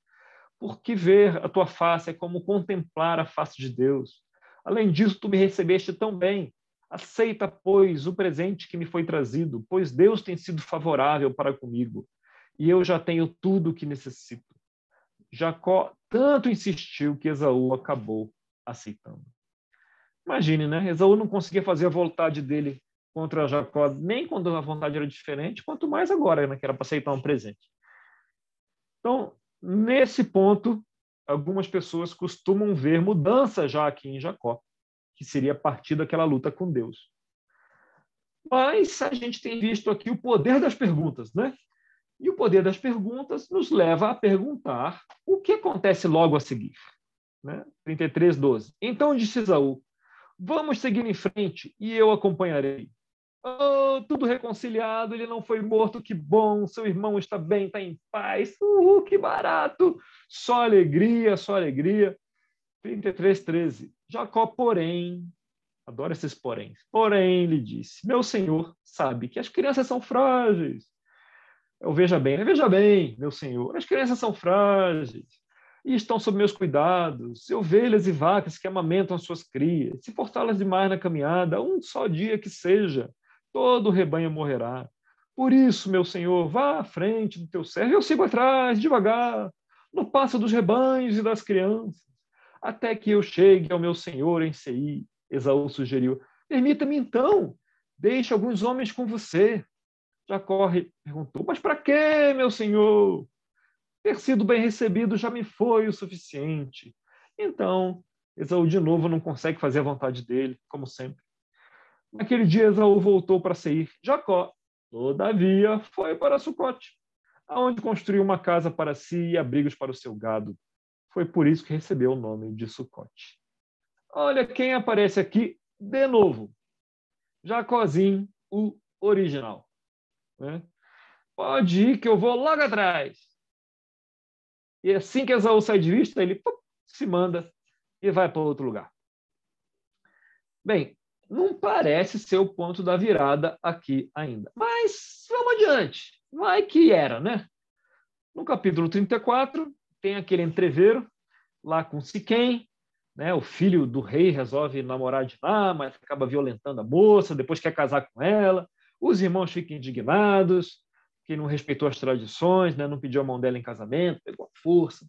Porque ver a tua face é como contemplar a face de Deus. Além disso, tu me recebeste tão bem. Aceita, pois, o presente que me foi trazido, pois Deus tem sido favorável para comigo, e eu já tenho tudo o que necessito. Jacó tanto insistiu que Esaú acabou aceitando. Imagine, né? Esaú não conseguia fazer a vontade dele contra Jacó, nem quando a vontade era diferente, quanto mais agora, né, que era para aceitar um presente. Então, nesse ponto, algumas pessoas costumam ver mudança já aqui em Jacó, que seria a partir daquela luta com Deus. Mas a gente tem visto aqui o poder das perguntas, né? E o poder das perguntas nos leva a perguntar o que acontece logo a seguir. Né? 33, 12. Então disse Esaú: vamos seguir em frente e eu acompanharei. Oh, tudo reconciliado, ele não foi morto, que bom, seu irmão está bem, está em paz, que barato, só alegria, só alegria. 33, 13. Jacó, porém, adoro esses poréns, porém, lhe disse: meu senhor sabe que as crianças são frágeis. Veja bem, meu senhor, as crianças são frágeis e estão sob meus cuidados, ovelhas e vacas que amamentam as suas crias. Se forçá-las demais na caminhada, um só dia que seja, todo o rebanho morrerá. Por isso, meu senhor, vá à frente do teu servo, eu sigo atrás, devagar, no passo dos rebanhos e das crianças, até que eu chegue ao meu senhor em Seir. Esaú sugeriu: permita-me então, deixe alguns homens com você. Jacó perguntou: mas para quê, meu senhor? Ter sido bem recebido já me foi o suficiente. Então, Esaú de novo não consegue fazer a vontade dele, como sempre. Naquele dia, Esaú voltou para Seir. Jacó, todavia, foi para Sucote, aonde construiu uma casa para si e abrigos para o seu gado. Foi por isso que recebeu o nome de Sucote. Olha quem aparece aqui de novo. Jacozinho, o original. Né? Pode ir que eu vou logo atrás. E assim que Esaú sai de vista, ele se manda e vai para outro lugar. Bem, não parece ser o ponto da virada aqui ainda. Mas vamos adiante. Vai que era, né? No capítulo 34, tem aquele entreveiro lá com Siquém, né? O filho do rei resolve namorar de lá, mas acaba violentando a moça, depois quer casar com ela. Os irmãos ficam indignados, que não respeitou as tradições, né? Não pediu a mão dela em casamento, pegou a força.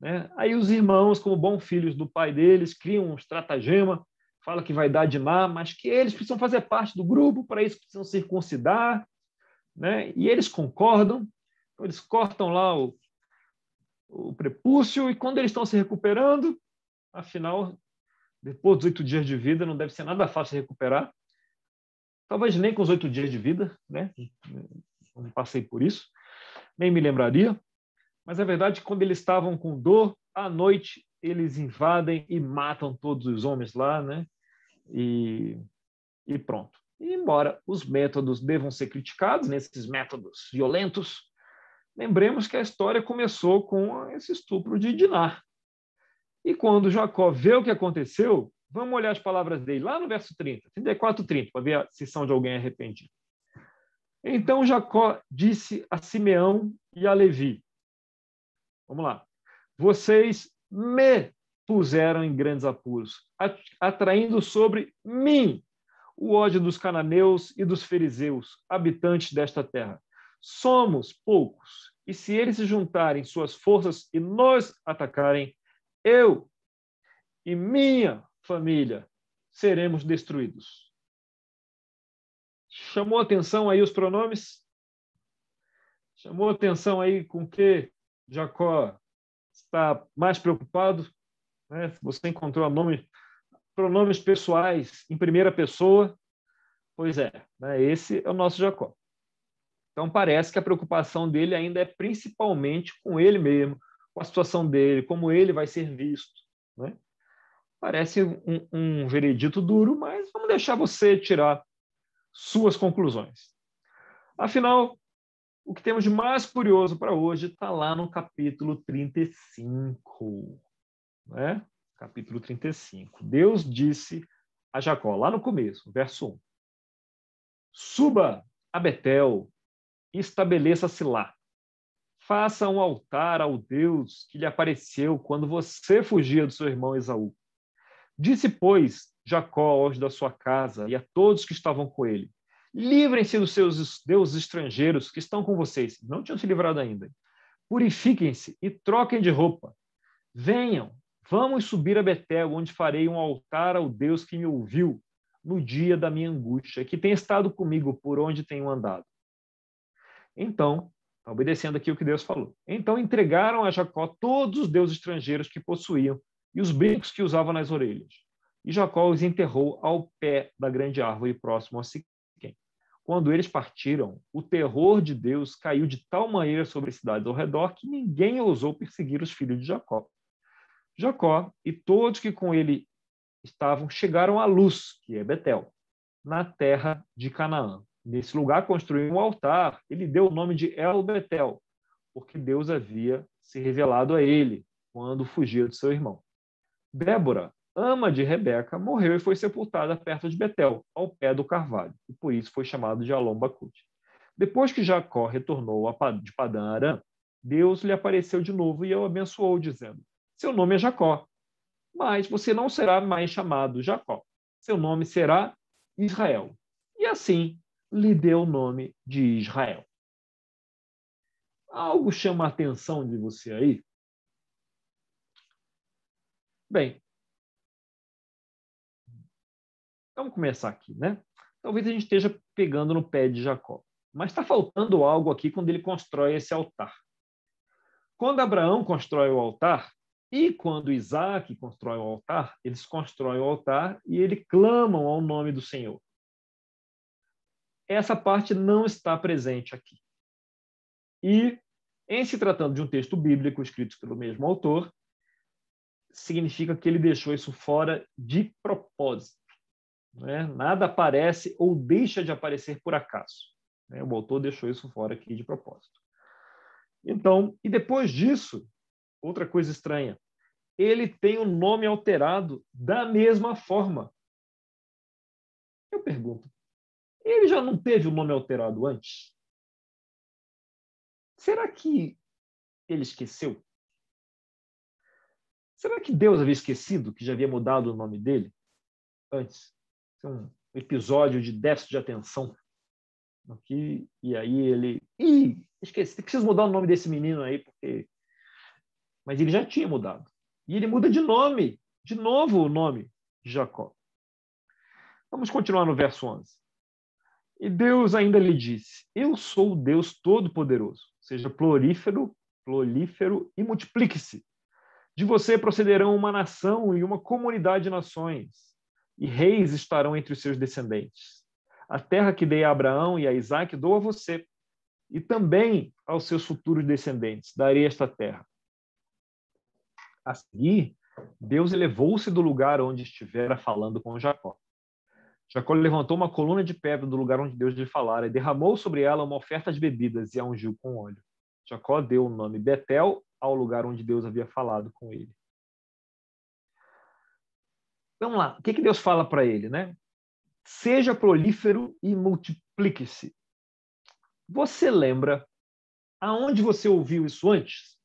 Né? Aí os irmãos, como bons filhos do pai deles, criam um estratagema, fala que vai dar Diná, mas que eles precisam fazer parte do grupo, para isso precisam circuncidar, né? E eles concordam, então eles cortam lá o prepúcio, e quando eles estão se recuperando, afinal, depois dos 8 dias de vida, não deve ser nada fácil de recuperar, talvez nem com os 8 dias de vida, né? Não passei por isso, nem me lembraria, mas é verdade que quando eles estavam com dor, à noite eles invadem e matam todos os homens lá, né? E pronto. E embora os métodos devam ser criticados, nesses métodos violentos, lembremos que a história começou com esse estupro de Diná. E quando Jacó vê o que aconteceu, vamos olhar as palavras dele lá no verso 30, 34, 30, para ver se são de alguém arrependido. Então Jacó disse a Simeão e a Levi, vamos lá, vocês me puseram em grandes apuros, atraindo sobre mim o ódio dos cananeus e dos fariseus, habitantes desta terra. Somos poucos, e se eles se juntarem suas forças e nos atacarem, eu e minha família seremos destruídos. Chamou atenção aí os pronomes? Chamou atenção aí com que Jacó está mais preocupado? Né? Você encontrou pronomes pessoais em primeira pessoa? Pois é, né? Esse é o nosso Jacó. Então parece que a preocupação dele ainda é principalmente com ele mesmo, com a situação dele, como ele vai ser visto. Né? Parece um veredito duro, mas vamos deixar você tirar suas conclusões. Afinal, o que temos de mais curioso para hoje está lá no capítulo 35. Né? Capítulo 35. Deus disse a Jacó, lá no começo, verso 1, suba a Betel e estabeleça-se lá. Faça um altar ao Deus que lhe apareceu quando você fugia do seu irmão Esaú. Disse, pois, Jacó aos da sua casa e a todos que estavam com ele, livrem-se dos seus deuses estrangeiros que estão com vocês. Não tinham se livrado ainda. Purifiquem-se e troquem de roupa. Venham, vamos subir a Betel, onde farei um altar ao Deus que me ouviu no dia da minha angústia, que tem estado comigo por onde tenho andado. Então, obedecendo aqui o que Deus falou. Então entregaram a Jacó todos os deuses estrangeiros que possuíam e os brincos que usavam nas orelhas. E Jacó os enterrou ao pé da grande árvore próximo a Siquém. Quando eles partiram, o terror de Deus caiu de tal maneira sobre as cidades ao redor que ninguém ousou perseguir os filhos de Jacó. Jacó e todos que com ele estavam chegaram à Luz, que é Betel, na terra de Canaã. Nesse lugar construiu um altar, ele deu o nome de El Betel, porque Deus havia se revelado a ele quando fugia do seu irmão. Débora, ama de Rebeca, morreu e foi sepultada perto de Betel, ao pé do carvalho, e por isso foi chamado de Alom-Bacute. Depois que Jacó retornou de Padã-Arã, Deus lhe apareceu de novo e o abençoou, dizendo, seu nome é Jacó, mas você não será mais chamado Jacó. Seu nome será Israel. E assim lhe deu o nome de Israel. Algo chama a atenção de você aí? Bem, vamos começar aqui, né? Talvez a gente esteja pegando no pé de Jacó, mas está faltando algo aqui quando ele constrói esse altar. Quando Abraão constrói o altar e quando Isaac constrói o altar, eles constroem o altar e eles clamam ao nome do Senhor. Essa parte não está presente aqui. E, em se tratando de um texto bíblico escrito pelo mesmo autor, significa que ele deixou isso fora de propósito. Né? Nada aparece ou deixa de aparecer por acaso. Né? O autor deixou isso fora aqui de propósito. Então, e depois disso, outra coisa estranha, ele tem o nome alterado da mesma forma. Eu pergunto, ele já não teve o nome alterado antes? Será que ele esqueceu? Será que Deus havia esquecido que já havia mudado o nome dele antes? É um episódio de déficit de atenção. Aqui, e aí ele... esqueci, preciso mudar o nome desse menino aí, porque... Mas ele já tinha mudado. E ele muda de nome, de novo o nome de Jacó. Vamos continuar no verso 11. E Deus ainda lhe disse, eu sou o Deus Todo-Poderoso, seja prolífero e multiplique-se. De você procederão uma nação e uma comunidade de nações, e reis estarão entre os seus descendentes. A terra que dei a Abraão e a Isaque dou a você, e também aos seus futuros descendentes darei esta terra. A seguir, Deus elevou-se do lugar onde estivera falando com Jacó. Jacó levantou uma coluna de pedra do lugar onde Deus lhe falara e derramou sobre ela uma oferta de bebidas e a ungiu com óleo. Jacó deu o nome Betel ao lugar onde Deus havia falado com ele. Vamos lá, o que Deus fala para ele, né? Seja prolífero e multiplique-se. Você lembra aonde você ouviu isso antes?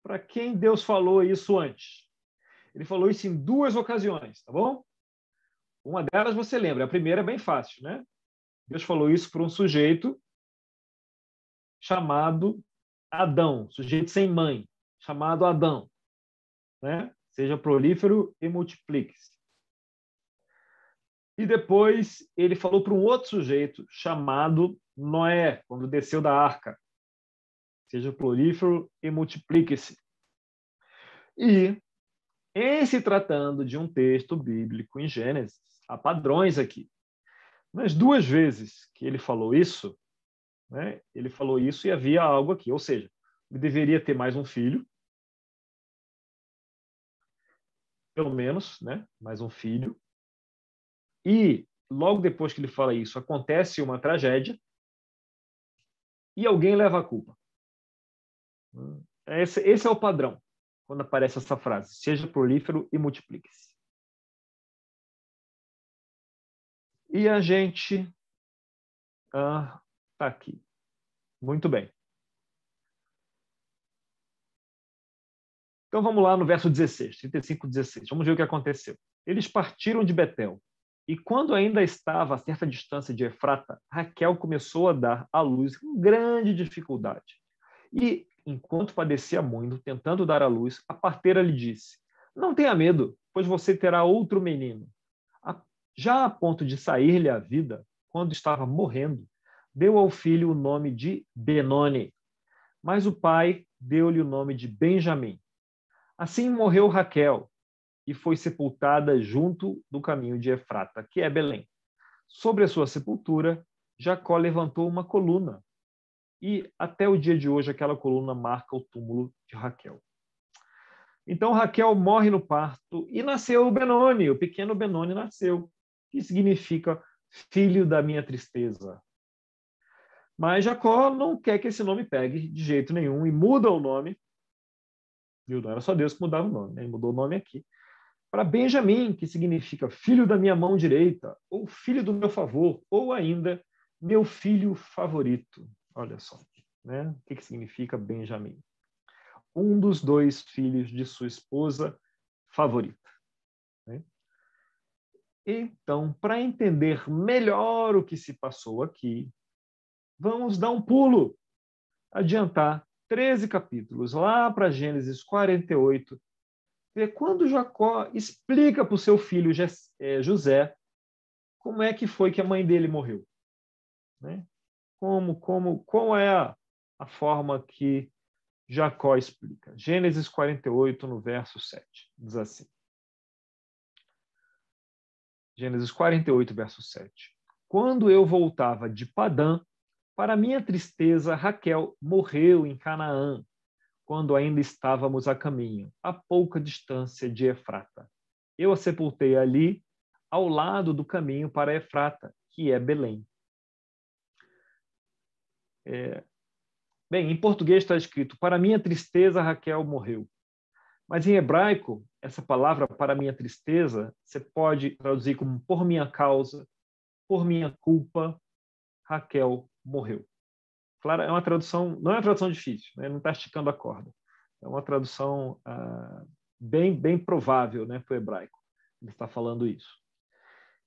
Para quem Deus falou isso antes? Ele falou isso em 2 ocasiões, tá bom? Uma delas você lembra, a primeira é bem fácil, né? Deus falou isso para um sujeito chamado Adão, sujeito sem mãe, chamado Adão, né? Seja prolífero e multiplique-se. E depois ele falou para um outro sujeito chamado Noé, quando desceu da arca. Seja prolífero e multiplique-se. E, em se tratando de um texto bíblico em Gênesis, há padrões aqui. Nas 2 vezes que ele falou isso, né, ele falou isso e havia algo aqui. Ou seja, ele deveria ter mais um filho, pelo menos, né, mais um filho. E, logo depois que ele fala isso, acontece uma tragédia e alguém leva a culpa. Esse é o padrão, quando aparece essa frase. Seja prolífero e multiplique-se. E a gente está aqui. Muito bem. Então vamos lá no verso 16, 35, 16. Vamos ver o que aconteceu. Eles partiram de Betel. E quando ainda estava a certa distância de Efrata, Raquel começou a dar à luz com grande dificuldade. E, enquanto padecia muito, tentando dar à luz, a parteira lhe disse, não tenha medo, pois você terá outro menino. Já a ponto de sair-lhe a vida, quando estava morrendo, deu ao filho o nome de Benoni. Mas o pai deu-lhe o nome de Benjamim. Assim morreu Raquel, e foi sepultada junto do caminho de Efrata, que é Belém. Sobre a sua sepultura, Jacó levantou uma coluna, e até o dia de hoje aquela coluna marca o túmulo de Raquel. Então Raquel morre no parto e nasceu o Benoni, o pequeno Benoni nasceu, que significa filho da minha tristeza. Mas Jacó não quer que esse nome pegue de jeito nenhum e muda o nome. Viu? Não era só Deus que mudava o nome, né? Ele mudou o nome aqui para Benjamim, que significa filho da minha mão direita, ou filho do meu favor, ou ainda meu filho favorito. Olha só, né? O que significa Benjamim? Um dos 2 filhos de sua esposa favorita. Né? Então, para entender melhor o que se passou aqui, vamos dar um pulo, adiantar 13 capítulos, lá para Gênesis 48, quando Jacó explica para o seu filho José como é que foi que a mãe dele morreu. Né? Qual é a forma que Jacó explica? Gênesis 48, no verso 7, diz assim. Gênesis 48, verso 7. Quando eu voltava de Padã, para minha tristeza, Raquel morreu em Canaã, quando ainda estávamos a caminho, a pouca distância de Efrata. Eu a sepultei ali, ao lado do caminho para Efrata, que é Belém. Bem, em português está escrito: para minha tristeza, Raquel morreu. Mas em hebraico, essa palavra, para minha tristeza, você pode traduzir como por minha causa, por minha culpa, Raquel morreu. Claro, é uma tradução, não é uma tradução difícil, né? Não está esticando a corda. É uma tradução bem provável, né, para o hebraico. Ele está falando isso.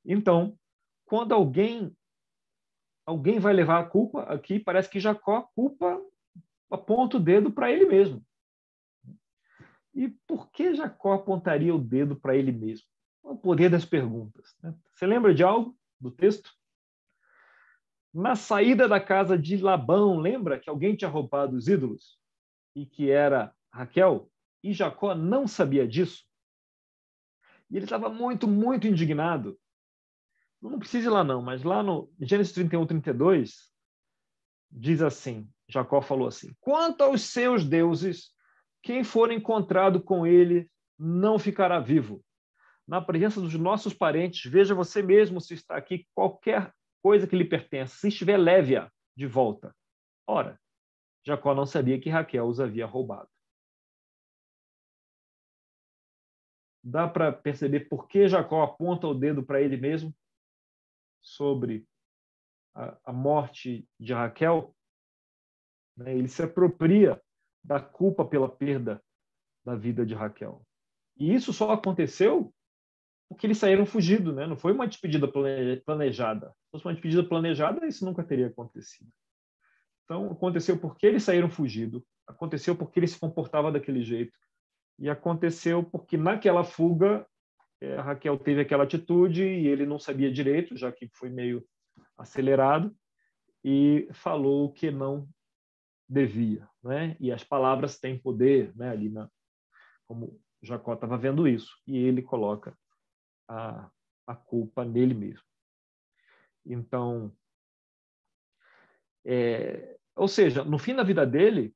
Então, quando alguém vai levar a culpa, aqui parece que Jacó culpa, aponta o dedo para ele mesmo. E por que Jacó apontaria o dedo para ele mesmo? O poder das perguntas, né? Você lembra de algo do texto? Na saída da casa de Labão, lembra que alguém tinha roubado os ídolos? E que era Raquel? E Jacó não sabia disso? E ele estava muito indignado. Não precisa ir lá não, mas lá no Gênesis 31, 32, diz assim, Jacó falou assim: quanto aos seus deuses, quem for encontrado com ele não ficará vivo. Na presença dos nossos parentes, veja você mesmo se está aqui qualquer coisa que lhe pertence, se estiver, leve-a de volta. Ora, Jacó não sabia que Raquel os havia roubado. Dá para perceber por que Jacó aponta o dedo para ele mesmo sobre a morte de Raquel? Ele se apropria da culpa pela perda da vida de Raquel. E isso só aconteceu porque eles saíram fugidos, né? Não foi uma despedida planejada. Se fosse uma despedida planejada, isso nunca teria acontecido. Então, aconteceu porque eles saíram fugidos, aconteceu porque ele se comportava daquele jeito, e aconteceu porque naquela fuga a Raquel teve aquela atitude e ele não sabia direito, já que foi meio acelerado, e falou o que não devia, né? E as palavras têm poder, né? Ali como Jacó estava vendo isso, e ele coloca a culpa nele mesmo. Então, ou seja, no fim da vida dele,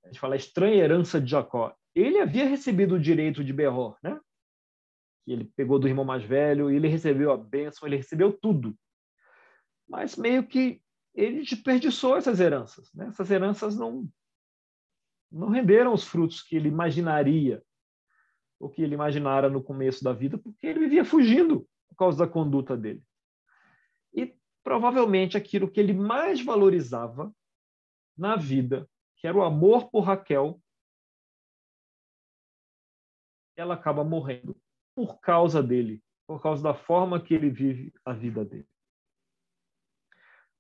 a gente fala a estranha herança de Jacó. Ele havia recebido o direito de Beror, né? Que ele pegou do irmão mais velho, ele recebeu a bênção, ele recebeu tudo. Mas meio que ele desperdiçou essas heranças, né? Essas heranças não renderam os frutos que ele imaginaria, ou que ele imaginara no começo da vida, porque ele vivia fugindo por causa da conduta dele. E provavelmente aquilo que ele mais valorizava na vida, que era o amor por Raquel, ela acaba morrendo por causa dele, por causa da forma que ele vive a vida dele.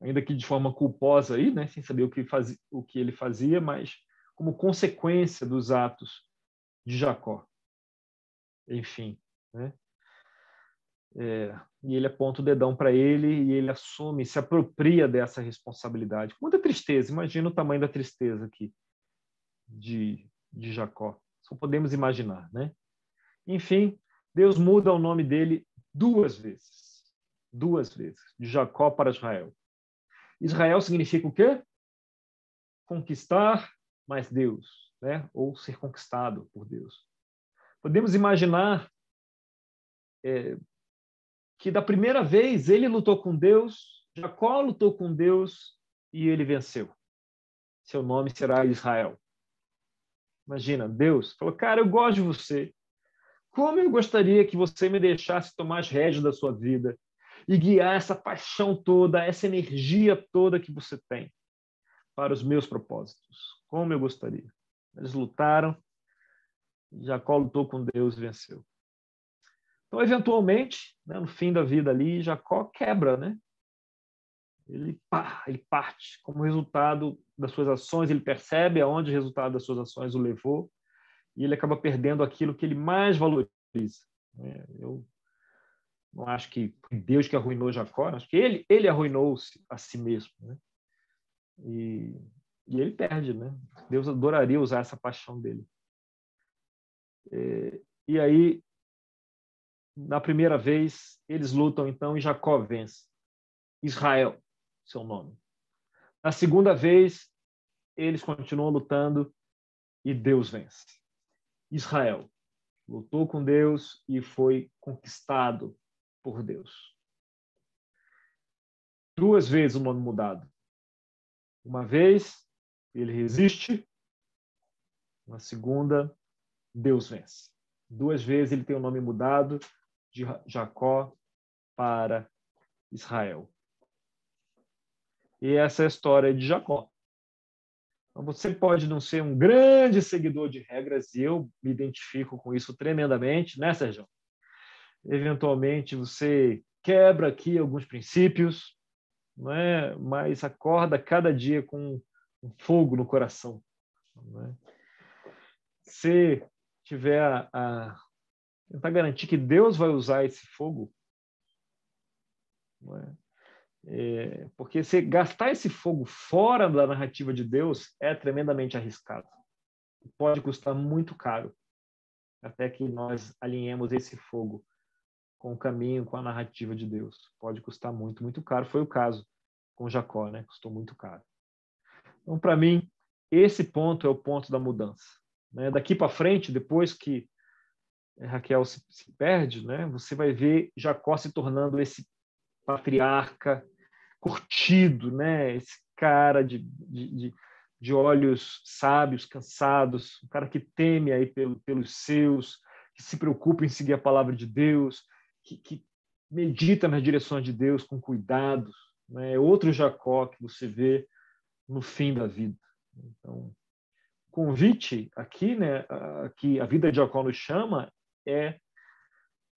Ainda que de forma culposa aí, né, sem saber o que ele fazia, mas como consequência dos atos de Jacó. Enfim, né? E ele aponta o dedão para ele e ele assume, se apropria dessa responsabilidade. Com muita tristeza, imagina o tamanho da tristeza aqui de Jacó. Só podemos imaginar, né? Enfim, Deus muda o nome dele duas vezes, de Jacó para Israel. Israel significa o quê? Conquistar mais Deus, né? Ou ser conquistado por Deus. Podemos imaginar que da primeira vez ele lutou com Deus, Jacó lutou com Deus e ele venceu. Seu nome será Israel. Imagina, Deus falou: cara, eu gosto de você. Como eu gostaria que você me deixasse tomar as rédeas da sua vida e guiar essa paixão toda, essa energia toda que você tem para os meus propósitos. Como eu gostaria. Eles lutaram, Jacó lutou com Deus e venceu. Então, eventualmente, né, no fim da vida ali, Jacó quebra, né? Ele parte. Como resultado das suas ações, ele percebe aonde o resultado das suas ações o levou e ele acaba perdendo aquilo que ele mais valoriza. Eu não acho que foi Deus que arruinou Jacó, acho que ele arruinou-se a si mesmo, né? E ele perde, né? Deus adoraria usar essa paixão dele. E aí, na primeira vez, eles lutam então e Jacó vence. Israel, seu nome. Na segunda vez, eles continuam lutando e Deus vence. Israel lutou com Deus e foi conquistado por Deus. 2 vezes o nome mudado. Uma vez, ele resiste. Uma segunda, Deus vence. 2 vezes ele tem o nome mudado de Jacó para Israel. E essa é a história de Jacó. Então, você pode não ser um grande seguidor de regras, e eu me identifico com isso tremendamente, né, Sérgio? Eventualmente você quebra aqui alguns princípios, não é? Mas acorda cada dia com um fogo no coração. Não é? Se tiver tentar garantir que Deus vai usar esse fogo, não é? Porque se gastar esse fogo fora da narrativa de Deus é tremendamente arriscado. Pode custar muito caro, até que nós alinhemos esse fogo com o caminho, com a narrativa de Deus. Pode custar muito, muito caro. Foi o caso com Jacó, né? Custou muito caro. Então, para mim, esse ponto é o ponto da mudança. Né? Daqui para frente, depois que Raquel se perde, né? Você vai ver Jacó se tornando esse patriarca curtido, né? Esse cara de olhos sábios, cansados, um cara que teme aí pelos seus, que se preocupa em seguir a palavra de Deus, que medita nas direções de Deus com cuidado. Né? É outro Jacó que você vê no fim da vida. Então, o convite aqui, né, que a vida de Jacó nos chama é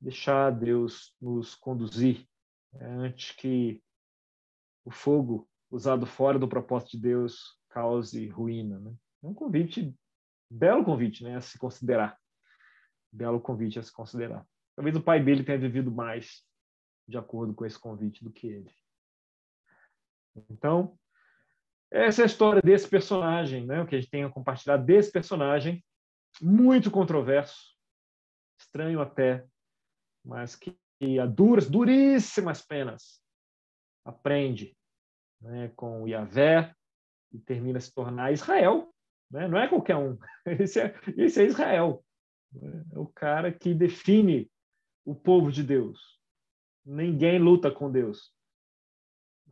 deixar Deus nos conduzir, antes que o fogo usado fora do propósito de Deus cause ruína. Né? É um convite, belo convite, né, a se considerar. Belo convite a se considerar. Talvez o pai dele tenha vivido mais de acordo com esse convite do que ele. Então, essa é a história desse personagem, né? O que a gente tem a compartilhar desse personagem, muito controverso, estranho até, mas que a duríssimas penas aprende, né, com o Yahvé e termina a se tornar Israel. Né? Não é qualquer um. Esse é Israel. É o cara que define o povo de Deus. Ninguém luta com Deus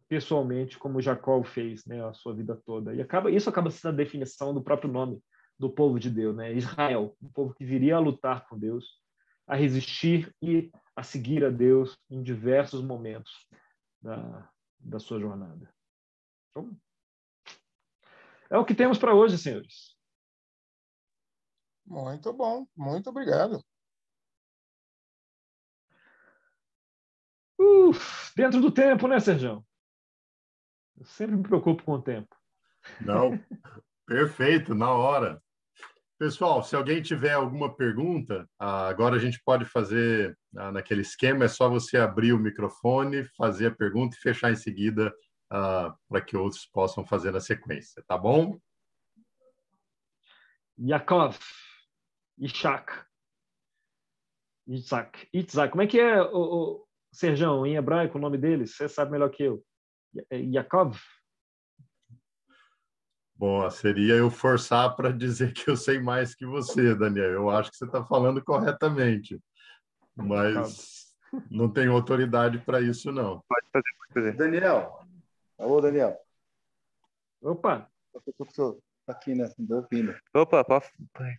pessoalmente, como Jacó fez, né, a sua vida toda. E isso acaba sendo a definição do próprio nome do povo de Deus, né? Israel, um povo que viria a lutar com Deus, a resistir e a seguir a Deus em diversos momentos da sua jornada. Então, é o que temos para hoje, senhores. Muito bom, muito obrigado. Dentro do tempo, né, Sérgio? Eu sempre me preocupo com o tempo. Não, perfeito, na hora. Pessoal, se alguém tiver alguma pergunta, agora a gente pode fazer naquele esquema, é só você abrir o microfone, fazer a pergunta e fechar em seguida para que outros possam fazer na sequência, tá bom? Yaakov, Ishak, Itzak. Como é que é, o Serjão, em hebraico, o nome dele? Você sabe melhor que eu. Yaakov? Bom, seria eu forçar para dizer que eu sei mais que você, Daniel. Eu acho que você está falando corretamente, mas não tenho autoridade para isso, não. Pode fazer. Daniel. Alô, Daniel. Opa! Estou aqui, né? Não estou ouvindo. Opa,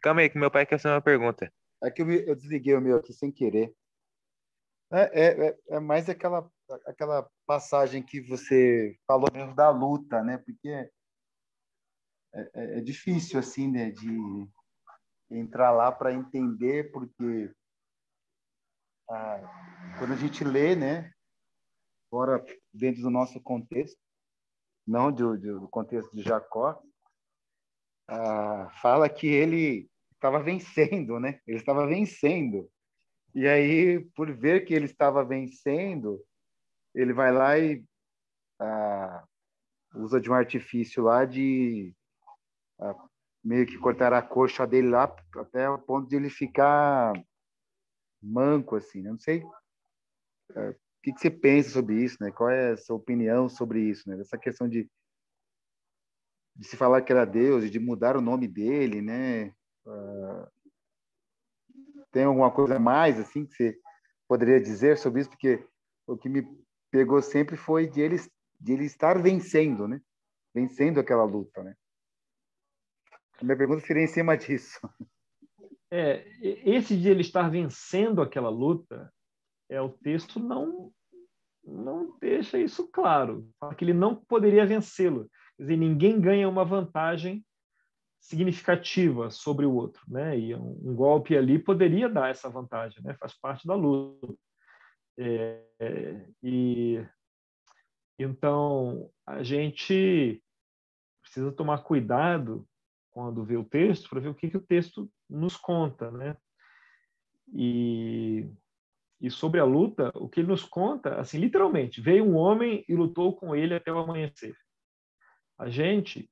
calma aí, que meu pai quer fazer uma pergunta. É que eu desliguei o meu aqui sem querer. É mais aquela passagem que você falou mesmo da luta, né? Porque é difícil, assim, né? De entrar lá para entender, porque quando a gente lê, né? Fora dentro do nosso contexto, não do contexto de Jacó, fala que ele estava vencendo, né? Ele estava vencendo. E aí, por ver que ele estava vencendo, ele vai lá e usa de um artifício lá de meio que cortar a coxa dele lá até o ponto de ele ficar manco, assim, né? Não sei o que você pensa sobre isso, né? Qual é a sua opinião sobre isso, né? Essa questão de de se falar que era Deus e de mudar o nome dele, né? Tem alguma coisa a mais assim que você poderia dizer sobre isso? Porque o que me pegou sempre foi de ele estar vencendo, né? Vencendo aquela luta, né? A minha pergunta seria em cima disso. Esse de ele estar vencendo aquela luta, o texto não deixa isso claro. Fala que ele não poderia vencê-lo. Quer dizer, ninguém ganha uma vantagem significativa sobre o outro, né? E um golpe ali poderia dar essa vantagem, né? Faz parte da luta. E então a gente precisa tomar cuidado quando vê o texto para ver o que o texto nos conta, né? E sobre a luta, o que ele nos conta, assim, literalmente, veio um homem e lutou com ele até o amanhecer. A gente,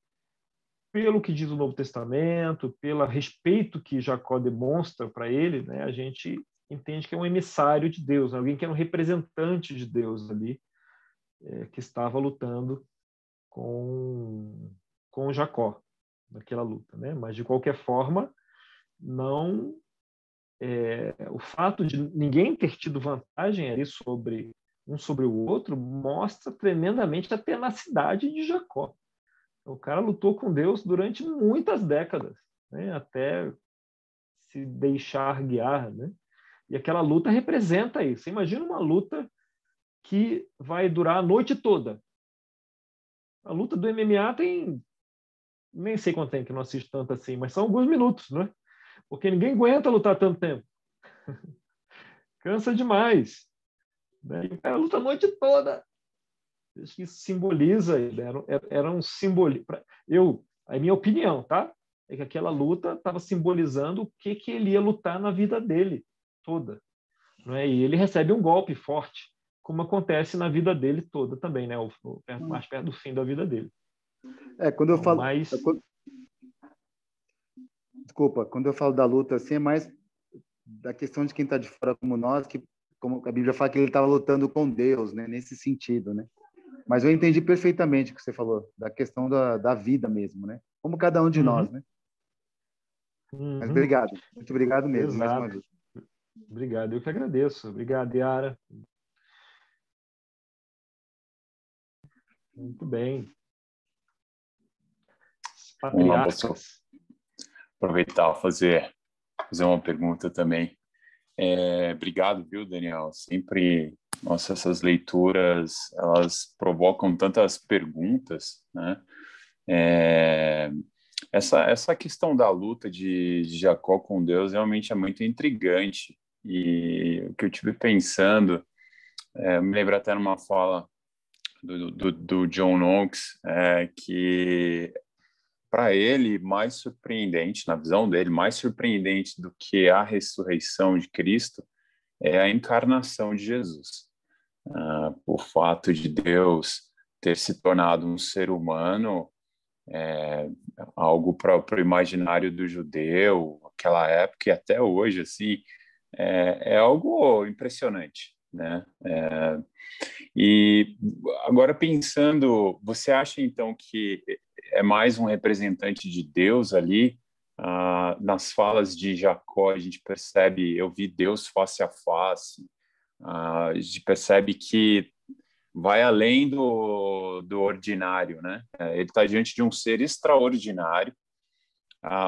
pelo que diz o Novo Testamento, pelo respeito que Jacó demonstra para ele, né, a gente entende que é um emissário de Deus, né, alguém que era um representante de Deus ali, que estava lutando com Jacó naquela luta, né? Mas de qualquer forma, não o fato de ninguém ter tido vantagem ali sobre o outro mostra tremendamente a tenacidade de Jacó. O cara lutou com Deus durante muitas décadas, né? Até se deixar guiar, né? E aquela luta representa isso. Você imagina uma luta que vai durar a noite toda. A luta do MMA tem, nem sei quanto tempo, que eu não assisto tanto assim, mas são alguns minutos, né? Porque ninguém aguenta lutar tanto tempo. Cansa demais. Né? E o cara luta a noite toda. Acho que isso simboliza, era um simbolismo. A minha opinião, tá? É que aquela luta estava simbolizando o que ele ia lutar na vida dele toda. Né? E ele recebe um golpe forte, como acontece na vida dele toda também, né? Mais perto do fim da vida dele. Quando eu falo... Mas... Desculpa, quando eu falo da luta, assim, é mais da questão de quem está de fora como nós, que como a Bíblia fala que ele estava lutando com Deus, né? Nesse sentido, né? Mas eu entendi perfeitamente o que você falou, da questão da vida mesmo, né? Como cada um de nós, né? Mas obrigado. Muito obrigado mesmo, mais uma vez. Obrigado, eu que agradeço. Obrigado, Yara. Muito bem. Patriarcas. Aproveitar fazer uma pergunta também. Obrigado, viu, Daniel? Sempre, nossa, essas leituras, elas provocam tantas perguntas, né? Essa questão da luta de Jacó com Deus realmente é muito intrigante. E o que eu estive pensando, me lembro até numa fala do John Knox, que para ele, mais surpreendente, na visão dele, mais surpreendente do que a ressurreição de Cristo é a encarnação de Jesus. O fato de Deus ter se tornado um ser humano, algo para o imaginário do judeu, aquela época e até hoje, assim, é algo impressionante, né? E agora pensando, você acha então que é mais um representante de Deus ali? Nas falas de Jacó a gente percebe, eu vi Deus face a face, a gente percebe que vai além do ordinário, né? Ele está diante de um ser extraordinário,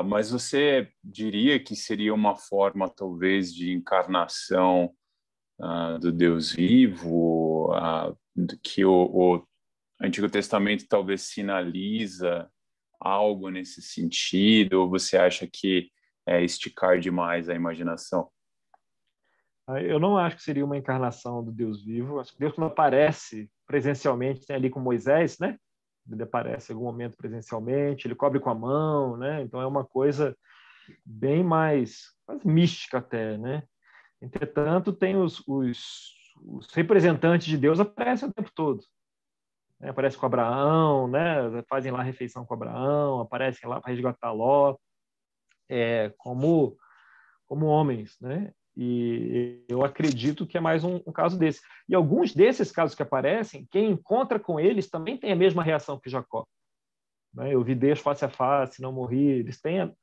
mas você diria que seria uma forma talvez de encarnação do Deus vivo, que o Antigo Testamento talvez sinaliza algo nesse sentido, ou você acha que é esticar demais a imaginação? Eu não acho que seria uma encarnação do Deus vivo. Acho que Deus, quando aparece presencialmente, tem ali com Moisés, né? Ele aparece em algum momento presencialmente, ele cobre com a mão, né? Então é uma coisa bem mais mística até, né? Entretanto, tem os representantes de Deus aparecem o tempo todo. Aparece com Abraão, né? Fazem lá a refeição com Abraão, aparecem lá para resgatar Ló, como homens, né? E eu acredito que é mais um caso desse. E alguns desses casos que aparecem, quem encontra com eles também tem a mesma reação que Jacó. né? Eu vi Deus face a face, não morri. Eles têm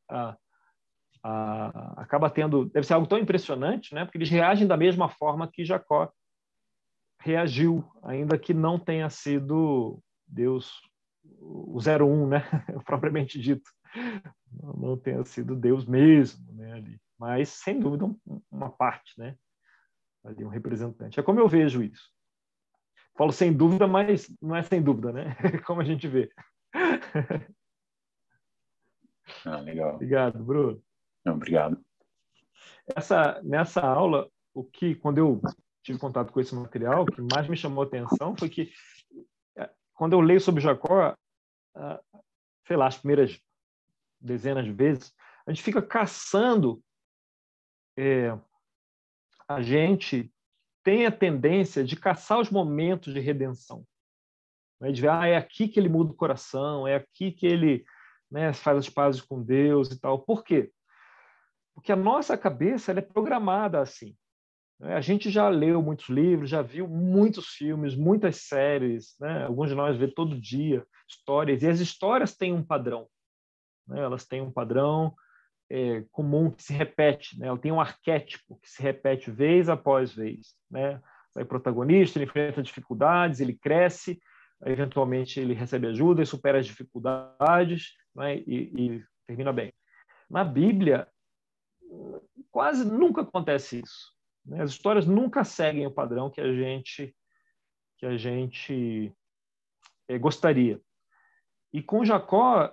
acaba tendo, deve ser algo tão impressionante, né? Porque eles reagem da mesma forma que Jacó reagiu, ainda que não tenha sido Deus o 01, né? Propriamente dito, não tenha sido Deus mesmo, né? Ali. Mas sem dúvida uma parte, né? Ali um representante. É como eu vejo isso. Falo sem dúvida, mas não é sem dúvida, né? Como a gente vê. Legal. Obrigado, Bruno. Não, obrigado. Nessa aula, quando eu tive contato com esse material, o que mais me chamou a atenção foi que, quando eu leio sobre Jacó, sei lá, as primeiras dezenas de vezes, a gente fica caçando, a gente tem a tendência de caçar os momentos de redenção. Né? De ver, é aqui que ele muda o coração, é aqui que ele, né, faz as pazes com Deus e tal. Por quê? Porque a nossa cabeça ela é programada assim. A gente já leu muitos livros, já viu muitos filmes, muitas séries, né? Alguns de nós vê todo dia histórias, e as histórias têm um padrão. Né? Elas têm um padrão comum que se repete, né? Ela tem um arquétipo que se repete vez após vez. Né? O protagonista, ele enfrenta dificuldades, ele cresce, eventualmente ele recebe ajuda e supera as dificuldades, né? e termina bem. Na Bíblia, quase nunca acontece isso. Né? As histórias nunca seguem o padrão que a gente gostaria. E com Jacó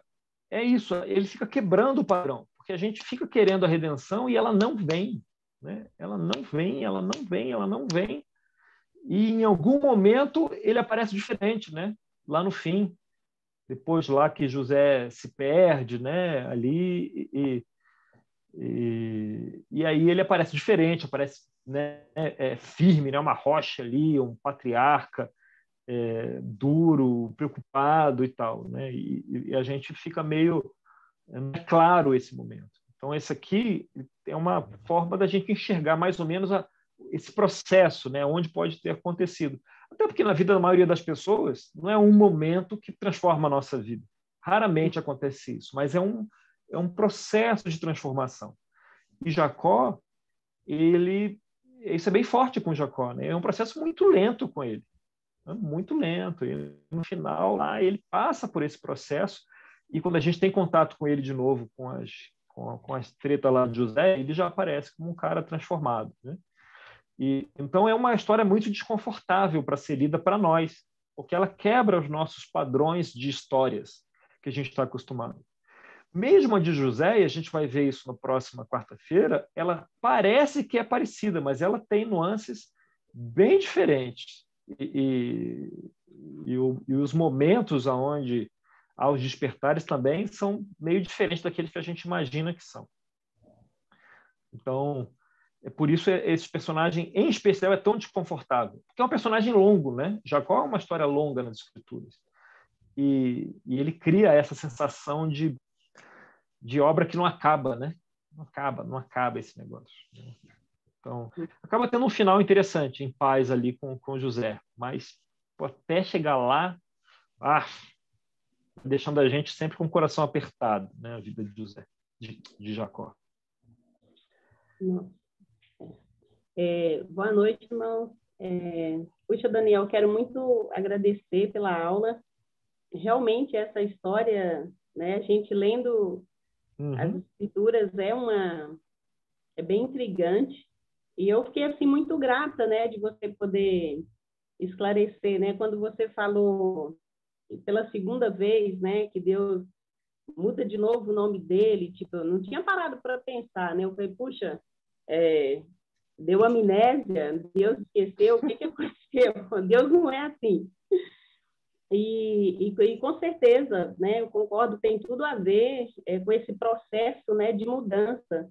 é isso, ele fica quebrando o padrão, porque a gente fica querendo a redenção e ela não vem. Né? Ela não vem, ela não vem, ela não vem. E em algum momento ele aparece diferente, né? Lá no fim, depois lá que José se perde, né? Ali e aí ele aparece diferente, aparece, né, firme, né, uma rocha ali, um patriarca duro, preocupado e tal, né? E a gente fica meio não é claro esse momento. Então esse aqui é uma forma da gente enxergar mais ou menos esse processo, né, onde pode ter acontecido. Até porque na vida da maioria das pessoas não é um momento que transforma a nossa vida. Raramente acontece isso, mas é um processo de transformação. E Jacó, isso é bem forte com Jacó, né? É um processo muito lento com ele, né? Muito lento. E no final, lá, ele passa por esse processo, e quando a gente tem contato com ele de novo, com as tretas lá de José, ele já aparece como um cara transformado, né? Então é uma história muito desconfortável para ser lida para nós, porque ela quebra os nossos padrões de histórias que a gente está acostumado. Mesmo a de José, e a gente vai ver isso na próxima quarta-feira, ela parece que é parecida, mas ela tem nuances bem diferentes. E os momentos onde há os despertares também são meio diferentes daqueles que a gente imagina que são. Então, é por isso esse personagem, em especial, é tão desconfortável. Porque é um personagem longo, né? Jacó é uma história longa nas Escrituras. E ele cria essa sensação de obra que não acaba, né? Não acaba esse negócio. Então, acaba tendo um final interessante, em paz ali com José. Mas até chegar lá, deixando a gente sempre com o coração apertado, né? A vida de José, de Jacó. Boa noite, irmãos. Puxa, Daniel, quero muito agradecer pela aula. Realmente, essa história, né, a gente lendo as escrituras é bem intrigante. E eu fiquei assim muito grata, né, de você poder esclarecer, né, quando você falou pela segunda vez, né, que Deus muda de novo o nome dele, tipo, eu não tinha parado para pensar, né? Eu falei, puxa, deu amnésia, Deus esqueceu, o que aconteceu? Deus não é assim. E com certeza, né, eu concordo, tem tudo a ver com esse processo, né, de mudança.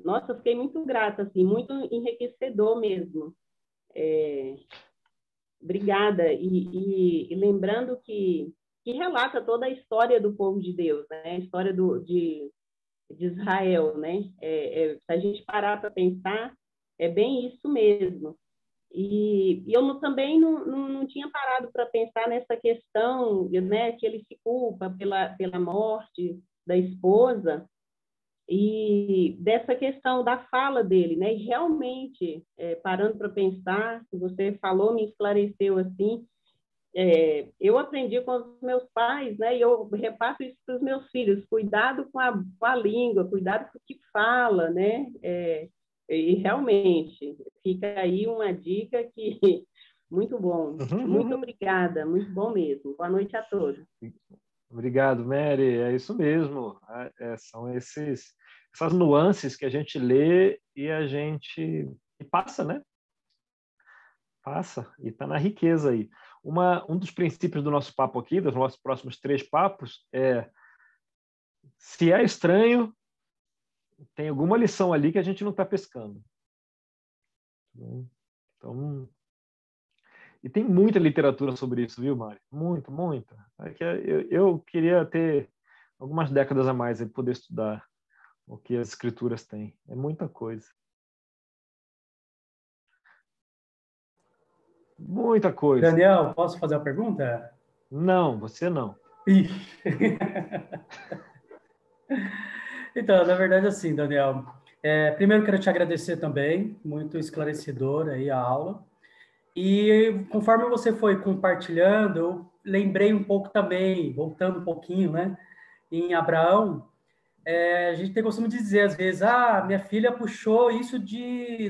Nossa, eu fiquei muito grata, assim, muito enriquecedor mesmo. Obrigada. E lembrando que relata toda a história do povo de Deus, né, a história de Israel, né? Se a gente parar para pensar, é bem isso mesmo. E eu também não tinha parado para pensar nessa questão, né, que ele se culpa pela morte da esposa, e dessa questão da fala dele, né? E realmente, parando para pensar, que você falou, me esclareceu assim, eu aprendi com os meus pais, né? E eu repasso isso para os meus filhos: cuidado com a língua, cuidado com o que fala, né? E realmente fica aí uma dica que muito bom, muito obrigada, muito bom mesmo. Boa noite a todos. Obrigado, Mary. É isso mesmo. São essas nuances que a gente lê e a gente passa, né? Passa e está na riqueza aí. Um dos princípios do nosso papo aqui, dos nossos próximos 3 papos, se é estranho, tem alguma lição ali que a gente não está pescando. Então, e tem muita literatura sobre isso, viu, Mário? Muita, muita. Eu queria ter algumas décadas a mais para poder estudar o que as escrituras têm. É muita coisa. Muita coisa. Daniel, posso fazer uma pergunta? Não, você não. Então, na verdade, assim, Daniel, primeiro quero te agradecer também, muito esclarecedor aí a aula. E conforme você foi compartilhando, eu lembrei um pouco também, voltando um pouquinho, né, em Abraão, a gente tem costume de dizer às vezes, minha filha puxou isso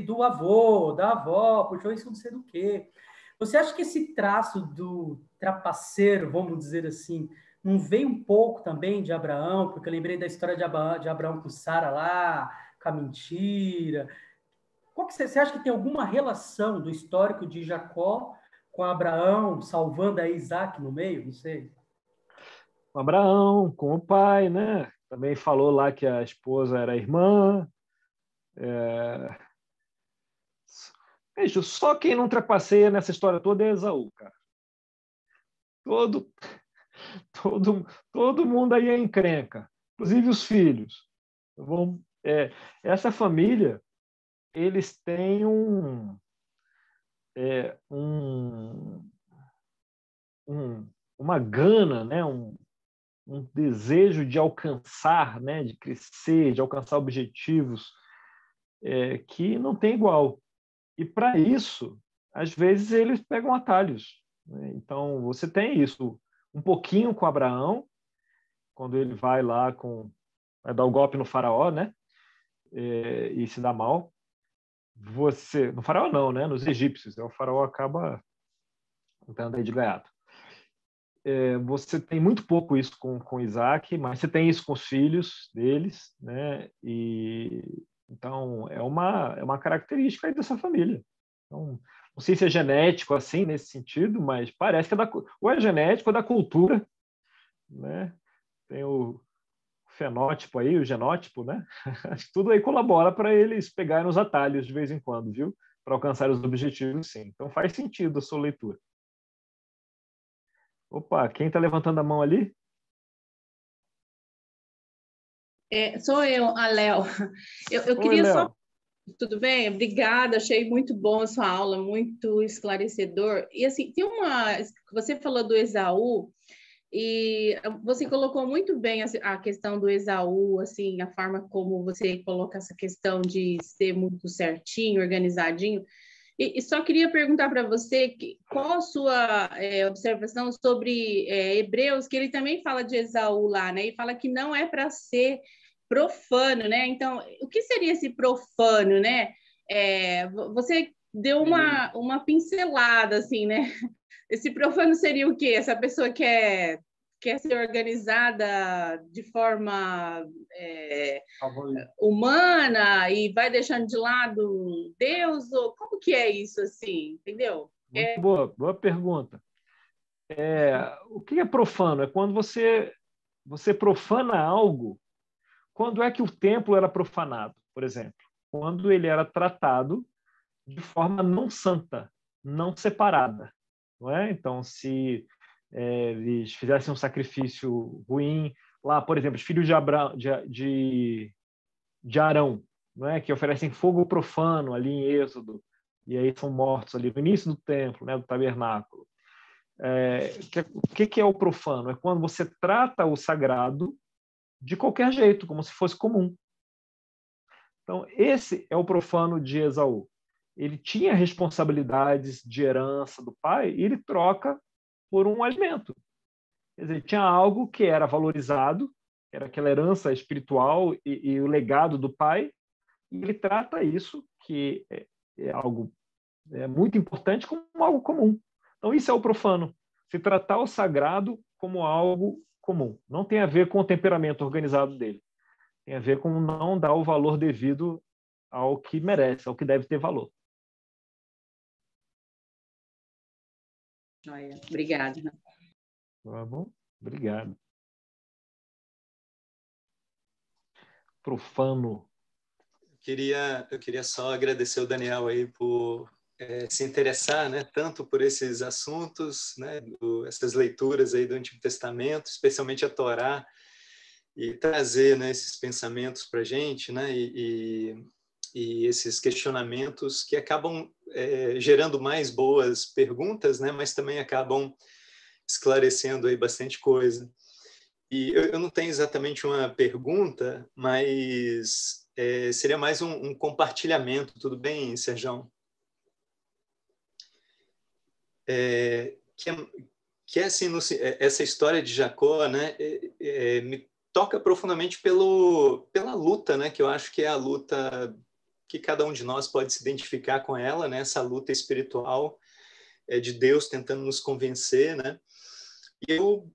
do avô, da avó, puxou isso não sei do quê. Você acha que esse traço do trapaceiro, vamos dizer assim, não vem um pouco também de Abraão? Porque eu lembrei da história de Abraão com Sara lá, com a mentira. Qual que você acha que tem alguma relação do histórico de Jacó com Abraão, salvando a Isaac no meio? Não sei. Abraão, com o pai, né? Também falou lá que a esposa era irmã. Veja, só quem não trapaceia nessa história toda é Esaú, cara. Todo mundo aí é encrenca, inclusive os filhos. Essa família, eles têm uma gana, né? um desejo de alcançar, né? De crescer, de alcançar objetivos que não tem igual. E para isso, às vezes, eles pegam atalhos, né? Então, você tem isso um pouquinho com Abraão, quando ele vai lá vai dar o golpe no faraó, né? E se dá mal. No faraó não, né? Nos egípcios. O faraó acaba entrando aí de gaiato. Você tem muito pouco isso com Isaac, mas você tem isso com os filhos deles, né? Então, é uma característica aí dessa família. Então, não sei se é genético assim, nesse sentido, mas parece que ou é genético ou da cultura, né? Tem o fenótipo aí, o genótipo, né? Acho que tudo aí colabora para eles pegarem os atalhos de vez em quando, viu? Para alcançar os objetivos, sim. Então, faz sentido a sua leitura. Opa, quem está levantando a mão ali? Sou eu, a Léo. Eu Oi, queria Léo. só... Tudo bem? Obrigada, achei muito bom a sua aula, muito esclarecedor. E assim, você falou do Esaú, e você colocou muito bem a questão do Esaú, assim, a forma como você coloca essa questão de ser muito certinho, organizadinho. E só queria perguntar para você qual a sua observação sobre Hebreus, que ele também fala de Esaú lá, né? E fala que não é para ser profano, né? Então, o que seria esse profano, né? Você deu uma pincelada, assim, né? Esse profano seria o quê? Essa pessoa que quer ser organizada de forma humana e vai deixando de lado Deus? Ou como que é isso, assim? Entendeu? Muito boa pergunta. O que é profano? É quando você profana algo. Quando é que o templo era profanado, por exemplo? Quando ele era tratado de forma não santa, não separada. Não é? Então, se eles fizessem um sacrifício ruim, lá, por exemplo, os filhos de Arão, não é? Que oferecem fogo profano ali em Êxodo, e aí são mortos ali no início do templo, né, do tabernáculo. O que é o profano? É quando você trata o sagrado de qualquer jeito, como se fosse comum. Então, esse é o profano de Esaú. Ele tinha responsabilidades de herança do pai e ele troca por um alimento. Quer dizer, tinha algo que era valorizado, era aquela herança espiritual e o legado do pai, e ele trata isso, que é algo muito importante, como algo comum. Então, isso é o profano. Se tratar o sagrado como algo comum. Não tem a ver com o temperamento organizado dele. Tem a ver com não dar o valor devido ao que merece, ao que deve ter valor. Obrigada. Tá bom? Obrigado. Profano. Eu queria só agradecer o Daniel aí por se interessar, né, tanto por esses assuntos, né, essas leituras aí do Antigo Testamento, especialmente a Torá, e trazer, né, esses pensamentos para a gente, né, e esses questionamentos que acabam gerando mais boas perguntas, né, mas também acabam esclarecendo aí bastante coisa. E eu não tenho exatamente uma pergunta, mas seria mais um compartilhamento. Tudo bem, Serjão? Que é assim, essa história de Jacó, né, me toca profundamente pela luta, né, que eu acho que é a luta que cada um de nós pode se identificar com ela, né, essa luta espiritual de Deus tentando nos convencer, né. E eu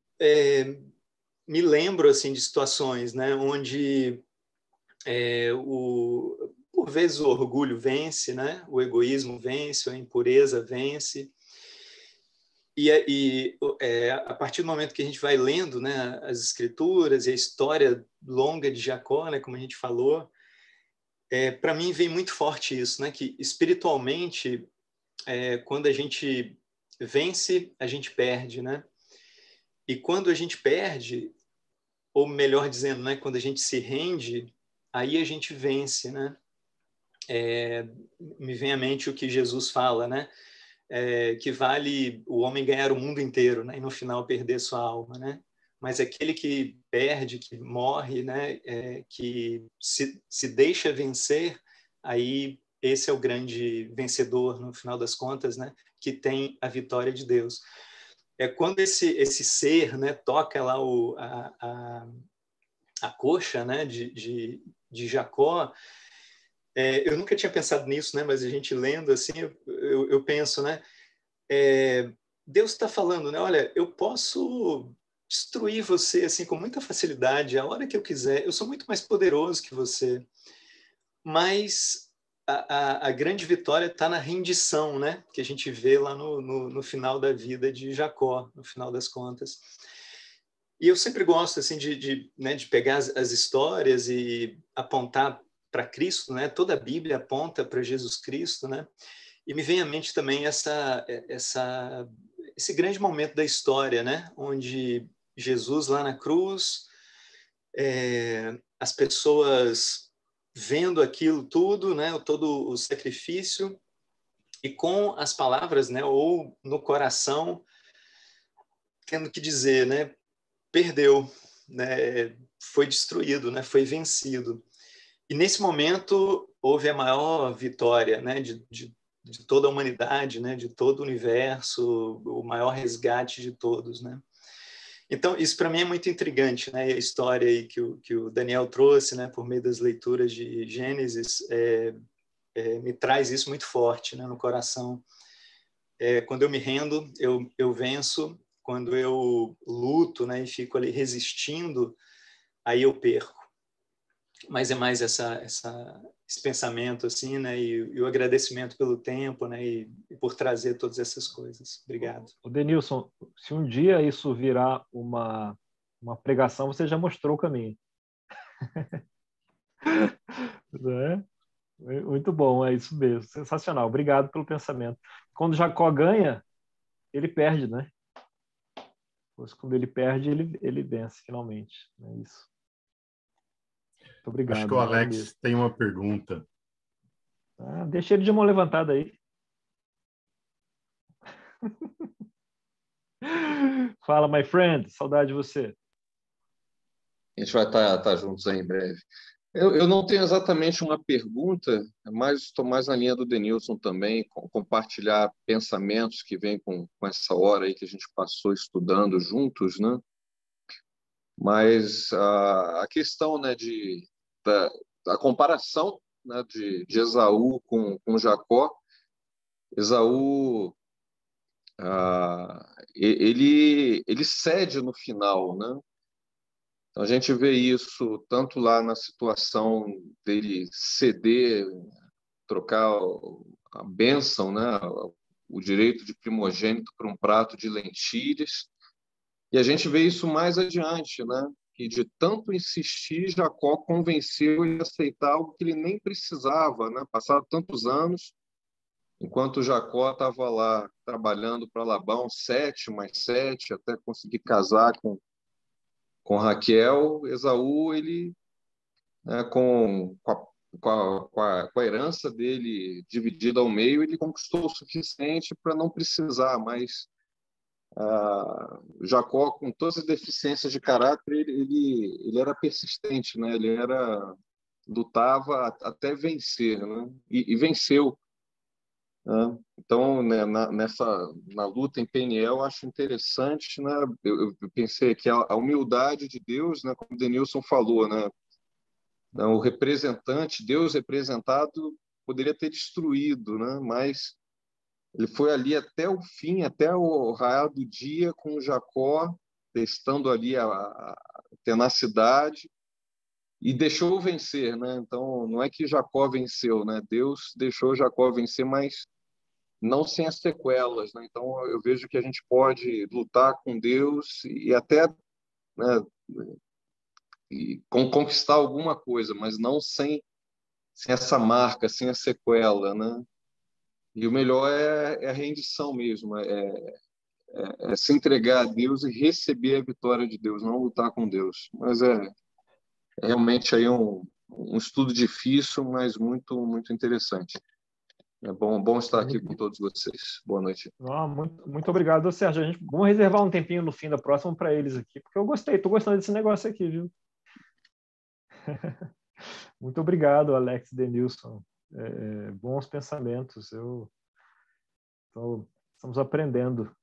me lembro assim de situações, né, onde por vezes o orgulho vence, né, o egoísmo vence, a impureza vence. A partir do momento que a gente vai lendo, né, as escrituras e a história longa de Jacó, né, como a gente falou, para mim vem muito forte isso, né, que espiritualmente, quando a gente vence, a gente perde, né? E quando a gente perde, ou melhor dizendo, né, quando a gente se rende, aí a gente vence, né? Me vem à mente o que Jesus fala, né? Que vale o homem ganhar o mundo inteiro, né? E no final perder sua alma, né? Mas aquele que perde, que morre, né? Que se deixa vencer, aí esse é o grande vencedor no final das contas, né? Que tem a vitória de Deus. Quando esse ser, né? Toca lá a coxa, né? De Jacó. Eu nunca tinha pensado nisso, né? Mas a gente lendo assim, eu penso, né? Deus está falando, né? Olha, eu posso destruir você assim com muita facilidade, a hora que eu quiser. Eu sou muito mais poderoso que você. Mas a grande vitória está na rendição, né? Que a gente vê lá no final da vida de Jacó, no final das contas. E eu sempre gosto assim né, de pegar as histórias e apontar para Cristo, né? Toda a Bíblia aponta para Jesus Cristo, né? E me vem à mente também esse grande momento da história, né? Onde Jesus lá na cruz, as pessoas vendo aquilo tudo, né? Todo o sacrifício, e com as palavras, né? Ou no coração, tendo que dizer, né? Perdeu, né? Foi destruído, né? Foi vencido. E nesse momento houve a maior vitória, né? De toda a humanidade, né? De todo o universo, o maior resgate de todos, né? Então, isso para mim é muito intrigante, né? A história aí que o Daniel trouxe, né? Por meio das leituras de Gênesis, me traz isso muito forte, né? No coração. Quando eu me rendo, eu venço. Quando eu luto, né? E fico ali resistindo, aí eu perco. Mas é mais esse pensamento assim, né? E o agradecimento pelo tempo, né? E por trazer todas essas coisas. Obrigado. O Denilson, se um dia isso virar uma pregação, você já mostrou o caminho. Muito bom, é isso mesmo. Sensacional. Obrigado pelo pensamento. Quando Jacó ganha, ele perde, né? Pois quando ele perde, ele vence finalmente. É isso. Muito obrigado. Acho que o Alex tem uma pergunta. Deixa ele de mão levantada aí. Fala, my friend, saudade de você. A gente vai estar juntos aí em breve. Eu não tenho exatamente uma pergunta, mas estou mais na linha do Denilson também, compartilhar pensamentos que vêm com essa hora aí que a gente passou estudando juntos, né? Mas a questão, né, da comparação, né, de Esaú com Jacó, Esaú, ele cede no final, né? Então, a gente vê isso tanto lá na situação dele ceder, trocar a bênção, né, o direito de primogênito por um prato de lentilhas, e a gente vê isso mais adiante, né, que de tanto insistir, Jacó convenceu ele a aceitar algo que ele nem precisava, né, passaram tantos anos, enquanto Jacó estava lá trabalhando para Labão 7 mais 7, até conseguir casar com Raquel, Esaú, ele, né, com a herança dele dividida ao meio, ele conquistou o suficiente para não precisar, mas Jacó, com todas as deficiências de caráter, ele era persistente, né? Ele lutava até vencer, né? E venceu. Né? Então, né, na luta em Peniel, eu acho interessante, né? Eu pensei que a humildade de Deus, né, como o Denilson falou, né? O representante, Deus representado, poderia ter destruído, né? Mas ele foi ali até o fim, até o raiar do dia com Jacó, testando ali a tenacidade, e deixou vencer, né? Então, não é que Jacó venceu, né? Deus deixou Jacó vencer, mas não sem as sequelas, né? Então, eu vejo que a gente pode lutar com Deus e até, né, e conquistar alguma coisa, mas não sem essa marca, sem a sequela, né? E o melhor é a rendição mesmo, é se entregar a Deus e receber a vitória de Deus, não lutar com Deus. Mas é realmente aí um estudo difícil, mas muito, muito interessante. É bom estar aqui com todos vocês. Boa noite. Muito obrigado, Sérgio. Vamos reservar um tempinho no fim da próxima para eles aqui, porque eu estou gostando desse negócio aqui, viu? Muito obrigado, Alex e Denilson. Bons pensamentos. Estamos aprendendo.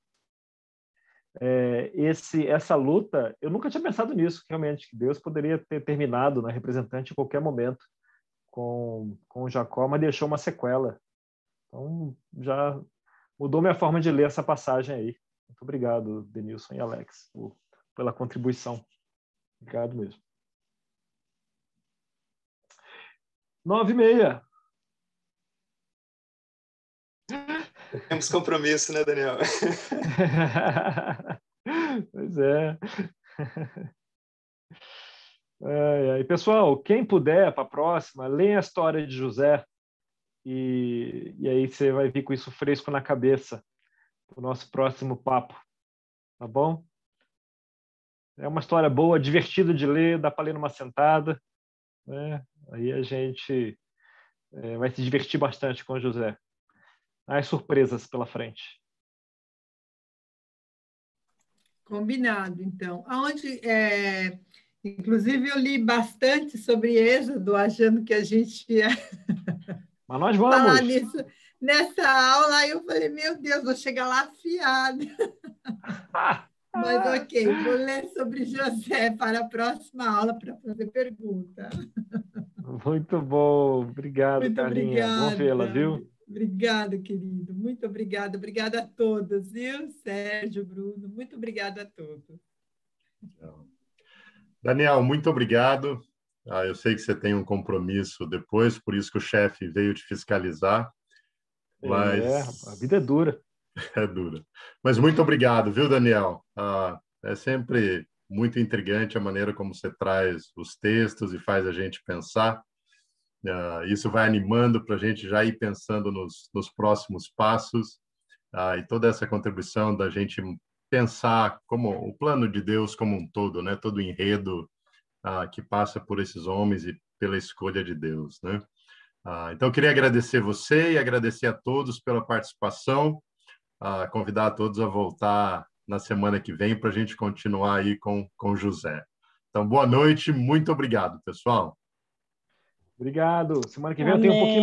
Essa luta, eu nunca tinha pensado nisso, realmente, que Deus poderia ter terminado na representante em qualquer momento com Jacó, mas deixou uma sequela. Então, já mudou minha forma de ler essa passagem aí. Muito obrigado, Denilson e Alex, pela contribuição. Obrigado mesmo. 9h30. Temos compromisso, né, Daniel? Pois é. Pessoal, quem puder, para a próxima, leia a história de José e aí você vai vir com isso fresco na cabeça para o nosso próximo papo. Tá bom? É uma história boa, divertida de ler, dá para ler numa sentada, né? Aí a gente vai se divertir bastante com o José. As surpresas pela frente. Combinado, então. Inclusive, eu li bastante sobre Êxodo, achando que a gente ia Mas nós vamos. falar nisso. Nessa aula, aí eu falei, meu Deus, vou chegar lá afiada. Mas, ok, vou ler sobre José para a próxima aula para fazer pergunta. Muito bom. Obrigado, Muito Carlinha. obrigada. Bom vê-la, viu? Obrigada, querido. Muito obrigada. Obrigada a todos, viu? Sérgio, Bruno, muito obrigada a todos. Daniel, muito obrigado. Eu sei que você tem um compromisso depois, por isso que o chefe veio te fiscalizar. Mas... a vida é dura. É dura. Mas muito obrigado, viu, Daniel? É sempre muito intrigante a maneira como você traz os textos e faz a gente pensar. Isso vai animando para a gente já ir pensando nos próximos passos, e toda essa contribuição da gente pensar como o plano de Deus como um todo, né? Todo o enredo que passa por esses homens e pela escolha de Deus, né? Então, eu queria agradecer você e agradecer a todos pela participação. convidar a todos a voltar na semana que vem para a gente continuar aí com José. Então, boa noite, muito obrigado, pessoal. Obrigado. Semana que vem eu tenho um pouquinho